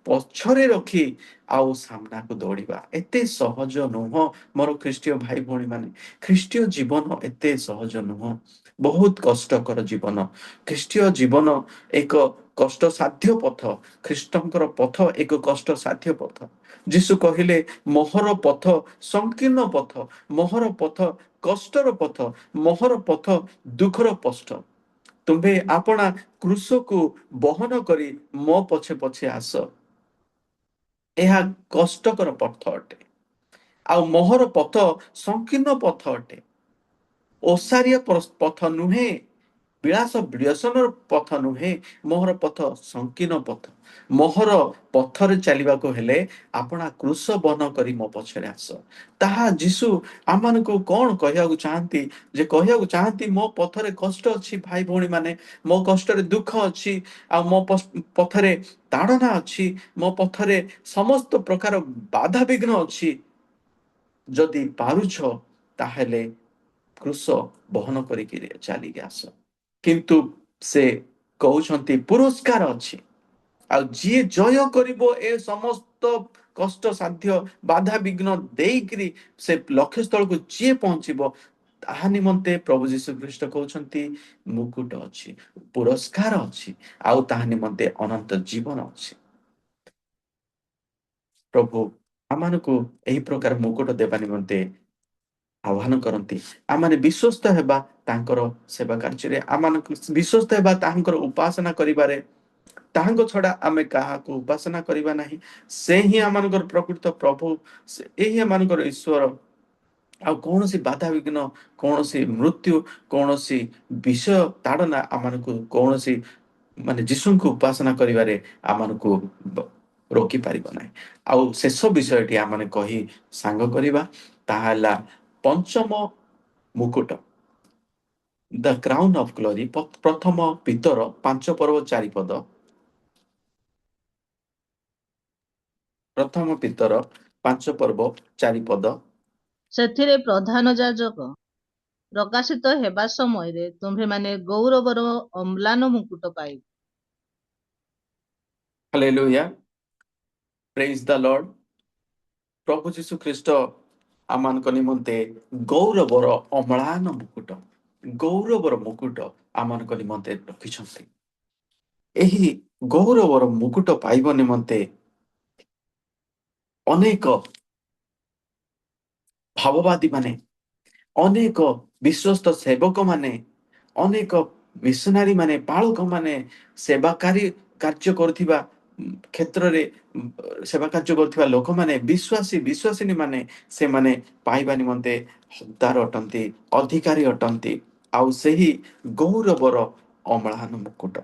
ପଛରେ ରଖି ଆଉ ସାମ୍ନାକୁ ଦୌଡ଼ିବା ଏତେ ସହଜ ନୁହଁ। ମୋର ଖ୍ରୀଷ୍ଟୀୟ ଭାଇ ଭଉଣୀ ମାନେ, ଖ୍ରୀଷ୍ଟୀୟ ଜୀବନ ଏତେ ସହଜ ନୁହଁ, ବହୁତ କଷ୍ଟକର ଜୀବନ। ଖ୍ରୀଷ୍ଟୀୟ ଜୀବନ ଏକ କଷ୍ଟସାଧ୍ୟ ପଥ। ଖ୍ରୀଷ୍ଟଙ୍କର ପଥ ଏକ କଷ୍ଟସାଧ୍ୟ ପଥ। ଯୀଶୁ କହିଲେ, ମୋହର ପଥ ସଂକୀର୍ଣ୍ଣ ପଥ, ମୋହର ପଥ କଷ୍ଟର ପଥ, ମୋହର ପଥ ଦୁଃଖର ପଥ। ତୁମ୍ଭେ ଆପଣା କ୍ରୁଶକୁ ବହନ କରି ମୋ ପଛେ ପଛେ ଆସ। ଏହା କଷ୍ଟକର ପଥ ଅଟେ, ଆଉ ମୋହର ପଥ ସଂକୀର୍ଣ୍ଣ ପଥ ଅଟେ। ଓସାରିଆ ପଥ ନୁହେଁ, ବିଳାସ ବ୍ୟସନର ପଥ ନୁହେଁ, ମୋହର ପଥ ସଂକୀର୍ଣ୍ଣ ପଥ। ମୋହର ପଥରେ ଚାଲିବାକୁ ହେଲେ ଆପଣା କ୍ରୁଶ ବହନ କରି ମୋ ପଛରେ ଆସ। ତାହା ଯୀଶୁ ଆମମାନଙ୍କୁ କଣ କହିବାକୁ ଚାହାନ୍ତି? ଯେ କହିବାକୁ ଚାହାନ୍ତି, ମୋ ପଥରେ କଷ୍ଟ ଅଛି ଭାଇ ଭଉଣୀ ମାନେ, ମୋ କଷ୍ଟରେ ଦୁଃଖ ଅଛି, ଆଉ ମୋ ପଥରେ ତାଡନା ଅଛି, ମୋ ପଥରେ ସମସ୍ତ ପ୍ରକାର ବାଧାବିଘ୍ନ ଅଛି। ଯଦି ପାରୁଛ ତାହେଲେ କ୍ରୁଶ ବହନ କରିକି ଚାଲିକି ଆସ। କିନ୍ତୁ ସେ କହୁଛନ୍ତି ପୁରସ୍କାର ଅଛି। ଆଉ ଯିଏ ଜୟ କରିବ ଏ ସମସ୍ତ କଷ୍ଟ ସାଧ୍ୟ ବାଧାବିଘ୍ନ ଦେଇକିରି ସେ ଲକ୍ଷ୍ୟସ୍ଥଳକୁ ଯିଏ ପହଞ୍ଚିବ, ତାହା ନିମନ୍ତେ ପ୍ରଭୁ ଯୀଶୁ ଖ୍ରୀଷ୍ଟ କହୁଛନ୍ତି ମୁକୁଟ ଅଛି, ପୁରସ୍କାର ଅଛି, ଆଉ ତାହା ନିମନ୍ତେ ଅନନ୍ତ ଜୀବନ ଅଛି। ପ୍ରଭୁ ଆମମାନଙ୍କୁ ଏହି ପ୍ରକାର ମୁକୁଟ ଦେବା ନିମନ୍ତେ ଆହ୍ୱାନ କରନ୍ତି। ଆମମାନେ ବିଶ୍ୱସ୍ତ ହେବା ତାଙ୍କର ସେବା କାର୍ଯ୍ୟରେ, ଆମମାନଙ୍କୁ ବିଶ୍ୱସ୍ତ ହେବା ତାହାଙ୍କର ଉପାସନା କରିବାରେ। ତାହାଙ୍କ ଛଡା ଆମେ କାହାକୁ ଉପାସନା କରିବା ନାହିଁ। ସେ ହିଁ ଆମମାନଙ୍କର ପ୍ରକୃତ ପ୍ରଭୁ, ଏହି ଆମମାନଙ୍କର ଈଶ୍ୱର। ଆଉ କୌଣସି ବାଧାବିଘ୍ନ, କୌଣସି ମୃତ୍ୟୁ, କୌଣସି ବିଷୟ ତାଡନା ଆମମାନଙ୍କୁ କୌଣସି ଯୀଶୁଙ୍କୁ ଉପାସନା କରିବାରେ ଆମମାନଙ୍କୁ ରୋକି ପାରିବ ନାହିଁ। ଆଉ ଶେଷ ବିଷୟଟି ଆମେ କହି ସାଙ୍ଗ କରିବା, ତାହା ହେଲା ପଞ୍ଚମ ମୁକୁଟ, ଦ କ୍ରାଉନ୍ ଅଫ୍ ଗ୍ଲୋରି। ପ୍ରଥମ ପିତର 5 ପର୍ବ 4 ପଦ। ପ୍ରଥମ ପିତର 5 ପର୍ବ 4 ପଦ। ସେଥିରେ ପ୍ରଧାନ ଯାଜକ ପ୍ରକାଶିତ ହେବା ସମୟରେ ତୁମ୍ଭେମାନେ ଗୌରବର ଅମ୍ଳାନ ମୁକୁଟ ପାଇବ। ହାଲେଲୁୟା, ପ୍ରେଜ୍ ଦ ଲର୍ଡ। ପ୍ରଭୁ ଯୀଶୁ ଖ୍ରୀଷ୍ଟ ଆମମାନଙ୍କ ନିମନ୍ତେ ଗୌରବର ଅମ୍ଳାନ ମୁକୁଟ, ଗୌରବର ମୁକୁଟ ଆମମାନଙ୍କ ନିମନ୍ତେ ରଖିଛନ୍ତି। ଏହି ଗୌରବର ମୁକୁଟ ପାଇବା ନିମନ୍ତେ ଅନେକ ଭାବବାଦୀ ମାନେ, ଅନେକ ବିଶ୍ୱସ୍ତ ସେବକ ମାନେ, ଅନେକ ମିଶନାରୀ ମାନେ, ପାଳକ ମାନେ, ସେବାକାରୀ କାର୍ଯ୍ୟ କରୁଥିବା କ୍ଷେତ୍ରରେ ସେବା କାର୍ଯ୍ୟ କରୁଥିବା ଲୋକମାନେ, ବିଶ୍ୱାସିନୀ ମାନେ, ସେମାନେ ପାଇବା ନିମନ୍ତେ ହକଦାର ଅଟନ୍ତି, ଅଧିକାରୀ ଅଟନ୍ତି। ଆଉ ସେହି ଗୌରବର ଅମ୍ଳାନ ମୁକୁଟ,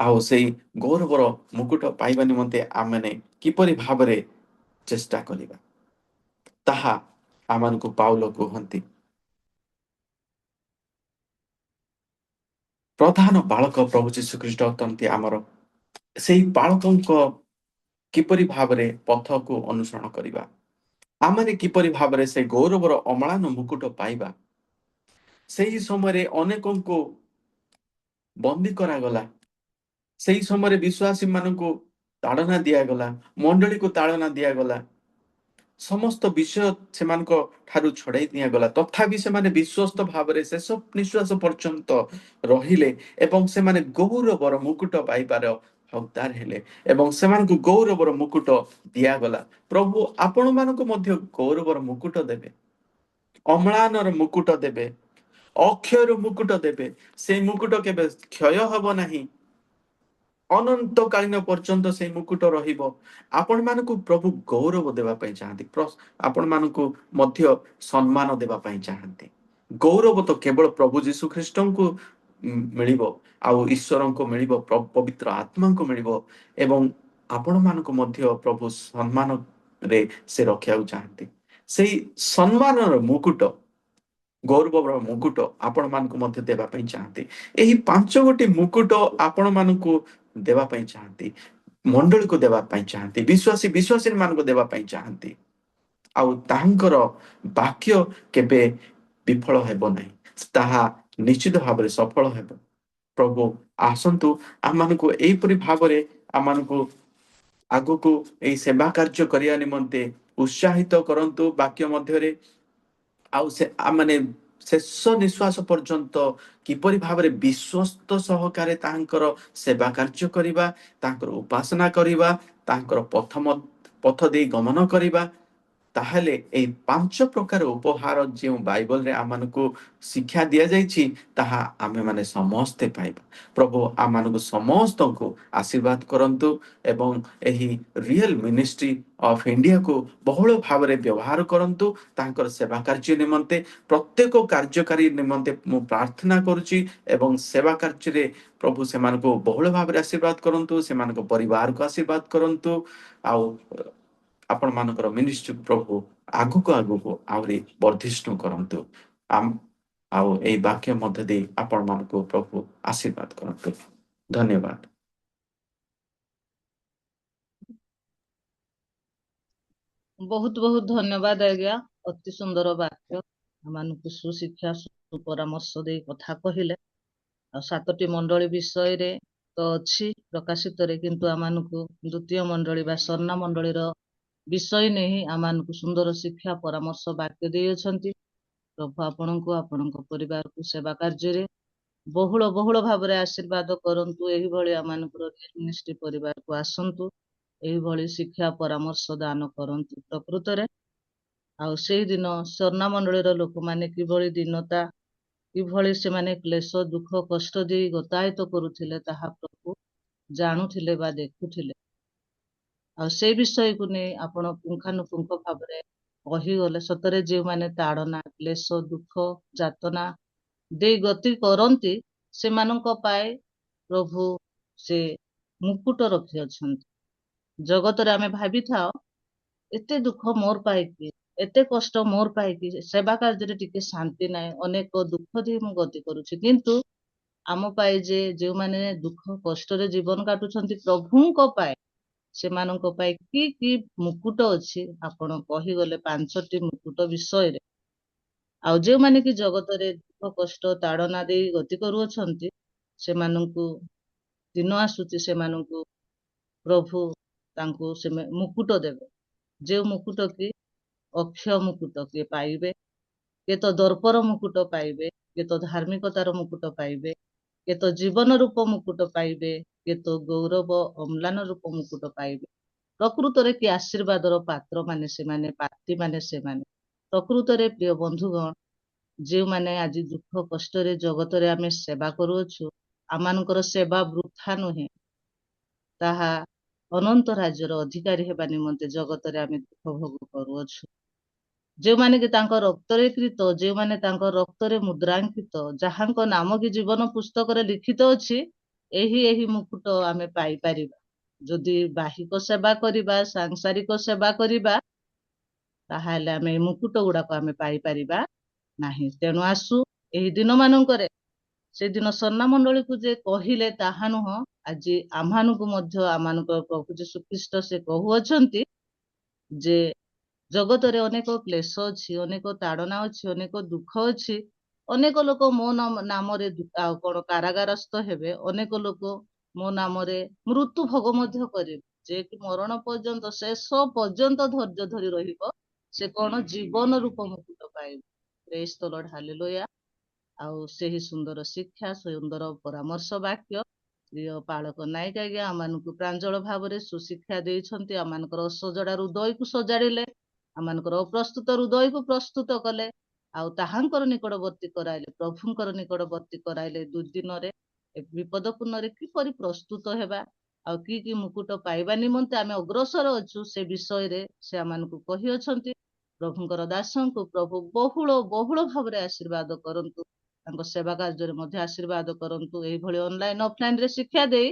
ଆଉ ସେଇ ଗୌରବର ମୁକୁଟ ପାଇବା ନିମନ୍ତେ ଆମେ କିପରି ଭାବରେ ଚେଷ୍ଟା କରିବା, ତାହା ଆମମାନଙ୍କୁ ପାଉଲ କୁହନ୍ତି। ପ୍ରଧାନ ବାଳକ ପ୍ରଭୁ ଯୀଶୁ ଖ୍ରୀଷ୍ଟ ଅଟନ୍ତି ଆମର। ସେଇ ବାଳକଙ୍କ କିପରି ଭାବରେ ପଥକୁ ଅନୁସରଣ କରିବା, ଆମେ କିପରି ଭାବରେ ସେ ଗୌରବର ଅମ୍ଳାନ ମୁକୁଟ ପାଇବା। ସେହି ସମୟରେ ଅନେକଙ୍କୁ ବନ୍ଦୀ କରାଗଲା, ସେହି ସମୟରେ ବିଶ୍ୱାସୀ ମାନଙ୍କୁ ତାଡନା ଦିଆଗଲା, ମଣ୍ଡଳୀକୁ ତାଡନା ଦିଆଗଲା, ସମସ୍ତ ବିଷୟ ସେମାନଙ୍କ ଠାରୁ ଛଡାଇ ନିଆଗଲା। ତଥାପି ସେମାନେ ବିଶ୍ୱସ୍ତ ଭାବରେ ଶେଷ ନିଶ୍ୱାସ ପର୍ଯ୍ୟନ୍ତ ରହିଲେ ଏବଂ ସେମାନେ ଗୌରବର ମୁକୁଟ ପାଇବାର ହକଦାର ହେଲେ ଏବଂ ସେମାନଙ୍କୁ ଗୌରବର ମୁକୁଟ ଦିଆଗଲା। ପ୍ରଭୁ ଆପଣମାନଙ୍କୁ ମଧ୍ୟ ଗୌରବର ମୁକୁଟ ଦେବେ, ଅମ୍ଳାନର ମୁକୁଟ ଦେବେ, ଅକ୍ଷୟର ମୁକୁଟ ଦେବେ। ସେଇ ମୁକୁଟ କେବେ କ୍ଷୟ ହବ ନାହିଁ। ଅନନ୍ତକାଳୀନ ପର୍ଯ୍ୟନ୍ତ ସେଇ ମୁକୁଟ ରହିବ। ଆପଣମାନଙ୍କୁ ପ୍ରଭୁ ଗୌରବ ଦେବା ପାଇଁ ଚାହାନ୍ତି, ଆପଣମାନଙ୍କୁ ମଧ୍ୟ ସମ୍ମାନ ଦେବା ପାଇଁ ଚାହାନ୍ତି। ଗୌରବ ତ କେବଳ ପ୍ରଭୁ ଯୀଶୁ ଖ୍ରୀଷ୍ଟଙ୍କୁ ମିଳିବ, ଆଉ ଈଶ୍ୱରଙ୍କୁ ମିଳିବ, ପବିତ୍ର ଆତ୍ମାଙ୍କୁ ମିଳିବ, ଏବଂ ଆପଣମାନଙ୍କୁ ମଧ୍ୟ ପ୍ରଭୁ ସମ୍ମାନରେ ସେ ରଖିବାକୁ ଚାହାନ୍ତି। ସେଇ ସମ୍ମାନର ମୁକୁଟ, ଗୌରବର ମୁକୁଟ ଆପଣମାନଙ୍କୁ ମଧ୍ୟ ଦେବା ପାଇଁ ଚାହାନ୍ତି। ଏହି 5 ଗୋଟି ମୁକୁଟ ଆପଣମାନଙ୍କୁ ଦେବା ପାଇଁ ଚାହାନ୍ତି, ମଣ୍ଡଳୀକୁ ଦେବା ପାଇଁ ଚାହାନ୍ତି, ବିଶ୍ୱାସୀ ମାନଙ୍କୁ ଦେବା ପାଇଁ ଚାହାନ୍ତି। ଆଉ ତାଙ୍କର ବାକ୍ୟ କେବେ ବିଫଳ ହେବ ନାହିଁ, ତାହା ନିଶ୍ଚିତ ଭାବରେ ସଫଳ ହେବ। ପ୍ରଭୁ ଆସନ୍ତୁ, ଆମମାନଙ୍କୁ ଏହିପରି ଭାବରେ ଆମମାନଙ୍କୁ ଆଗକୁ ଏହି ସେବା କାର୍ଯ୍ୟ କରିବା ନିମନ୍ତେ ଉତ୍ସାହିତ କରନ୍ତୁ ବାକ୍ୟ ମଧ୍ୟରେ। ଆଉ ମାନେ ଶେଷ ନିଶ୍ୱାସ ପର୍ଯ୍ୟନ୍ତ କିପରି ଭାବରେ ବିଶ୍ୱସ୍ତ ସହକାରେ ତାଙ୍କର ସେବା କାର୍ଯ୍ୟ କରିବା, ତାଙ୍କର ଉପାସନା କରିବା, ତାଙ୍କର ପଥ ଦେଇ ଗମନ କରିବା, ତାହେଲେ ଏହି 5 ପ୍ରକାର ଉପହାର ଯେଉଁ ବାଇବଲରେ ଆମମାନଙ୍କୁ ଶିକ୍ଷା ଦିଆଯାଇଛି, ତାହା ଆମେମାନେ ସମସ୍ତେ ପାଇବା। ପ୍ରଭୁ ଆମମାନଙ୍କୁ ସମସ୍ତଙ୍କୁ ଆଶୀର୍ବାଦ କରନ୍ତୁ ଏବଂ ଏହି ରିଏଲ ମିନିଷ୍ଟ୍ରି ଅଫ ଇଣ୍ଡିଆକୁ ବହୁଳ ଭାବରେ ବ୍ୟବହାର କରନ୍ତୁ ତାଙ୍କର ସେବା କାର୍ଯ୍ୟ ନିମନ୍ତେ। ପ୍ରତ୍ୟେକ କାର୍ଯ୍ୟକାରୀ ନିମନ୍ତେ ମୁଁ ପ୍ରାର୍ଥନା କରୁଛି ଏବଂ ସେବା କାର୍ଯ୍ୟରେ ପ୍ରଭୁ ସେମାନଙ୍କୁ ବହୁଳ ଭାବରେ ଆଶୀର୍ବାଦ କରନ୍ତୁ, ସେମାନଙ୍କ ପରିବାରକୁ ଆଶୀର୍ବାଦ କରନ୍ତୁ, ଆଉ ଆପଣମାନଙ୍କର ମିନିଷ୍ଟ୍ରି ପ୍ରଭୁ ଆଗକୁ ଆହୁରି ବର୍ଦ୍ଧିଷ୍ଣୁ କରନ୍ତୁ। ଆଉ ଏଇ ବାକ୍ୟ ମଧ୍ୟ ଦେଇ ଆପଣମାନଙ୍କୁ ପ୍ରଭୁ ଆଶୀର୍ବାଦ କରନ୍ତୁ। ଧନ୍ୟବାଦ। ବହୁତ ବହୁତ ଧନ୍ୟବାଦ ଆଜ୍ଞା, ଅତି ସୁନ୍ଦର ବାକ୍ୟ, ଆମମାନଙ୍କୁ ସୁଶିକ୍ଷା ସୁପରାମର୍ଶ ଦେଇ କଥା କହିଲେ। ଆଉ 7ଟି ମଣ୍ଡଳୀ ବିଷୟରେ ତ ଅଛି ପ୍ରକାଶିତରେ, କିନ୍ତୁ ଆମମାନଙ୍କୁ ଦ୍ୱିତୀୟ ମଣ୍ଡଳୀ ବା ସ୍ୱର୍ଣ୍ଣ ମଣ୍ଡଳୀର ବିଷୟ ନେଇ ଆମମାନଙ୍କୁ ସୁନ୍ଦର ଶିକ୍ଷା ପରାମର୍ଶ ବାକ୍ୟ ଦେଇଅଛନ୍ତି। ପ୍ରଭୁ ଆପଣଙ୍କୁ, ଆପଣଙ୍କ ପରିବାରକୁ ସେବା କାର୍ଯ୍ୟରେ ବହୁଳ ଭାବରେ ଆଶୀର୍ବାଦ କରନ୍ତୁ। ଏହିଭଳି ଆମମାନଙ୍କର ମିନିଷ୍ଟ୍ରି ପରିବାରକୁ ଆସନ୍ତୁ, ଏହିଭଳି ଶିକ୍ଷା ପରାମର୍ଶ ଦାନ କରନ୍ତୁ ପ୍ରକୃତରେ। ଆଉ ସେଇଦିନ ସ୍ୱର୍ଣ୍ଣମଣ୍ଡଳୀର ଲୋକମାନେ କିଭଳି ଦୀନତା, କିଭଳି ସେମାନେ କ୍ଲେଶ ଦୁଃଖ କଷ୍ଟ ଦେଇ ଗତାୟତ କରୁଥିଲେ, ତାହା ପ୍ରଭୁ ଜାଣୁଥିଲେ ବା ଦେଖୁଥିଲେ। ଆଉ ସେଇ ବିଷୟକୁ ନେଇ ଆପଣ ପୁଙ୍ଖାନୁପୁଙ୍ଖ ଭାବରେ କହିଗଲେ। ସତରେ ଯେଉଁମାନେ ତାଡ଼ନା କ୍ଲେଶ ଦୁଃଖ ଯାତନା ଦେଇ ଗତି କରନ୍ତି, ସେମାନଙ୍କ ପାଇଁ ପ୍ରଭୁ ସେ ମୁକୁଟ ରଖିଅଛନ୍ତି। ଜଗତରେ ଆମେ ଭାବିଥାଉ ଏତେ ଦୁଃଖ ମୋର ପାଇକି, ଏତେ କଷ୍ଟ ମୋର ପାଇକି, ସେବା କାର୍ଯ୍ୟରେ ଟିକେ ଶାନ୍ତି ନାହିଁ, ଅନେକ ଦୁଃଖ ଦେଇ ମୁଁ ଗତି କରୁଛି, କିନ୍ତୁ ଆମ ପାଇଁ ଯେ ଯେଉଁମାନେ ଦୁଃଖ କଷ୍ଟରେ ଜୀବନ କାଟୁଛନ୍ତି ପ୍ରଭୁଙ୍କ ପାଇଁ, ସେମାନଙ୍କ ପାଇଁ କି ମୁକୁଟ ଅଛି ଆପଣ କହିଗଲେ 5ଟି ମୁକୁଟ ବିଷୟରେ। ଆଉ ଯେଉଁମାନେ କି ଜଗତରେ ଦୁଃଖ କଷ୍ଟ ତାଡ଼ନା ଦେଇ ଗତି କରୁଅଛନ୍ତି, ସେମାନଙ୍କୁ ଦିନ ଆସୁଛି, ସେମାନଙ୍କୁ ପ୍ରଭୁ ତାଙ୍କୁ ସେ ମୁକୁଟ ଦେବେ। ଯେଉଁ ମୁକୁଟ କି ଅକ୍ଷୟ ମୁକୁଟ କିଏ ପାଇବେ, କିଏ ତ ଦର୍ପର ମୁକୁଟ ପାଇବେ, କିଏ ତ ଧାର୍ମିକତାର ମୁକୁଟ ପାଇବେ, କିଏ ତ ଜୀବନ ରୂପ ମୁକୁଟ ପାଇବେ, କିଏ ତ ଗୌରବ ଅମ୍ଳାନ ରୂପ ମୁକୁଟ ପାଇବେ। ପ୍ରକୃତରେ କି ଆଶୀର୍ବାଦର ପାତ୍ର ମାନେ ସେମାନେ, ପାତ୍ରୀ ମାନେ ସେମାନେ। ପ୍ରକୃତରେ ପ୍ରିୟ ବନ୍ଧୁଗଣ, ଯେଉଁମାନେ ଆଜି ଦୁଃଖ କଷ୍ଟରେ ଜଗତରେ ଆମେ ସେବା କରୁଅଛୁ, ଆମମାନଙ୍କର ସେବା ବୃଥା ନୁହେଁ, ତାହା ଅନନ୍ତ ରାଜ୍ୟର ଅଧିକାରୀ ହେବା ନିମନ୍ତେ ଜଗତରେ ଆମେ ଦୁଃଖ ଭୋଗ କରୁଅଛୁ। ଯେଉଁମାନେ କି ତାଙ୍କ ରକ୍ତରେ କୃତ, ଯେଉଁମାନେ ତାଙ୍କ ରକ୍ତରେ ମୁଦ୍ରାଙ୍କିତ, ଯାହାଙ୍କ ନାମ କି ଜୀବନ ପୁସ୍ତକରେ ଲିଖିତ ଅଛି, ଏହି ମୁକୁଟ ଆମେ ପାଇପାରିବା। ଯଦି ବାହିକ ସେବା କରିବା, ସାଂସାରିକ ସେବା କରିବା, ତାହେଲେ ଆମେ ଏହି ମୁକୁଟ ଗୁଡାକ ଆମେ ପାଇପାରିବା ନାହିଁ। ତେଣୁ ଆସୁ ଏହି ଦିନ ମାନଙ୍କରେ, ସେଦିନ ସ୍ୱର୍ଣ୍ଣମଣ୍ଡଳୀକୁ ଯେ କହିଲେ ତାହା ନୁହଁ, ଆଜି ଆମମାନଙ୍କୁ ମଧ୍ୟ ଆମମାନଙ୍କ ପ୍ରଭୁ ଯୀଶୁ ଖ୍ରୀଷ୍ଟ ସେ କହୁଅଛନ୍ତି ଯେ ଜଗତରେ ଅନେକ କ୍ଲେଶ ଅଛି, ଅନେକ ତାଡ଼ନା ଅଛି, ଅନେକ ଦୁଃଖ ଅଛି, ଅନେକ ଲୋକ ମୋ ନାମରେ ଆଉ କଣ କାରାଗାରସ୍ଥ ହେବେ, ଅନେକ ଲୋକ ମୋ ନାମରେ ମୃତ୍ୟୁ ଭୋଗ ମଧ୍ୟ କରିବେ, ଯେ କି ମରଣ ପର୍ଯ୍ୟନ୍ତ, ଶେଷ ପର୍ଯ୍ୟନ୍ତ ଧୈର୍ଯ୍ୟ ଧରି ରହିବ, ସେ କଣ ଜୀବନ ରୂପ ମୁକୁଟ ପାଇବ। ପ୍ରେଜ୍ ଦ ଲର୍ଡ, ହାଲେଲୁୟା। ଆଉ ସେହି ସୁନ୍ଦର ଶିକ୍ଷା, ସୁନ୍ଦର ପରାମର୍ଶ ବାକ୍ୟ ପ୍ରିୟ ପାଳକ ନାୟକ ଆଜ୍ଞା ଆମମାନଙ୍କୁ ପ୍ରାଞ୍ଜଳ ଭାବରେ ସୁଶିକ୍ଷା ଦେଇଛନ୍ତି। ଆମମାନଙ୍କର ସଜଡ଼ା ହୃଦୟକୁ ସଜାଡ଼ିଲେ, ଆମମାନଙ୍କର ଅପ୍ରସ୍ତୁତ ହୃଦୟକୁ ପ୍ରସ୍ତୁତ କଲେ, ଆଉ ତାହାଙ୍କର ନିକଟବର୍ତ୍ତୀ କରାଇଲେ, ପ୍ରଭୁଙ୍କର ନିକଟବର୍ତ୍ତୀ କରାଇଲେ ଦୁର୍ଦିନରେ। ଏ ବିପଦ ପୂର୍ଣ୍ଣରେ କିପରି ପ୍ରସ୍ତୁତ ହେବା ଆଉ କି ମୁକୁଟ ପାଇବା ନିମନ୍ତେ ଆମେ ଅଗ୍ରସର ଅଛୁ ସେ ବିଷୟରେ ସେ ଆମମାନଙ୍କୁ କହିଅଛନ୍ତି। ପ୍ରଭୁଙ୍କର ଦାସଙ୍କୁ ପ୍ରଭୁ ବହୁଳ ବହୁଳ ଭାବରେ ଆଶୀର୍ବାଦ କରନ୍ତୁ, ତାଙ୍କ ସେବା କାର୍ଯ୍ୟରେ ମଧ୍ୟ ଆଶୀର୍ବାଦ କରନ୍ତୁ। ଏଇଭଳି ଅନଲାଇନ ଅଫଲାଇନ ରେ ଶିକ୍ଷା ଦେଇ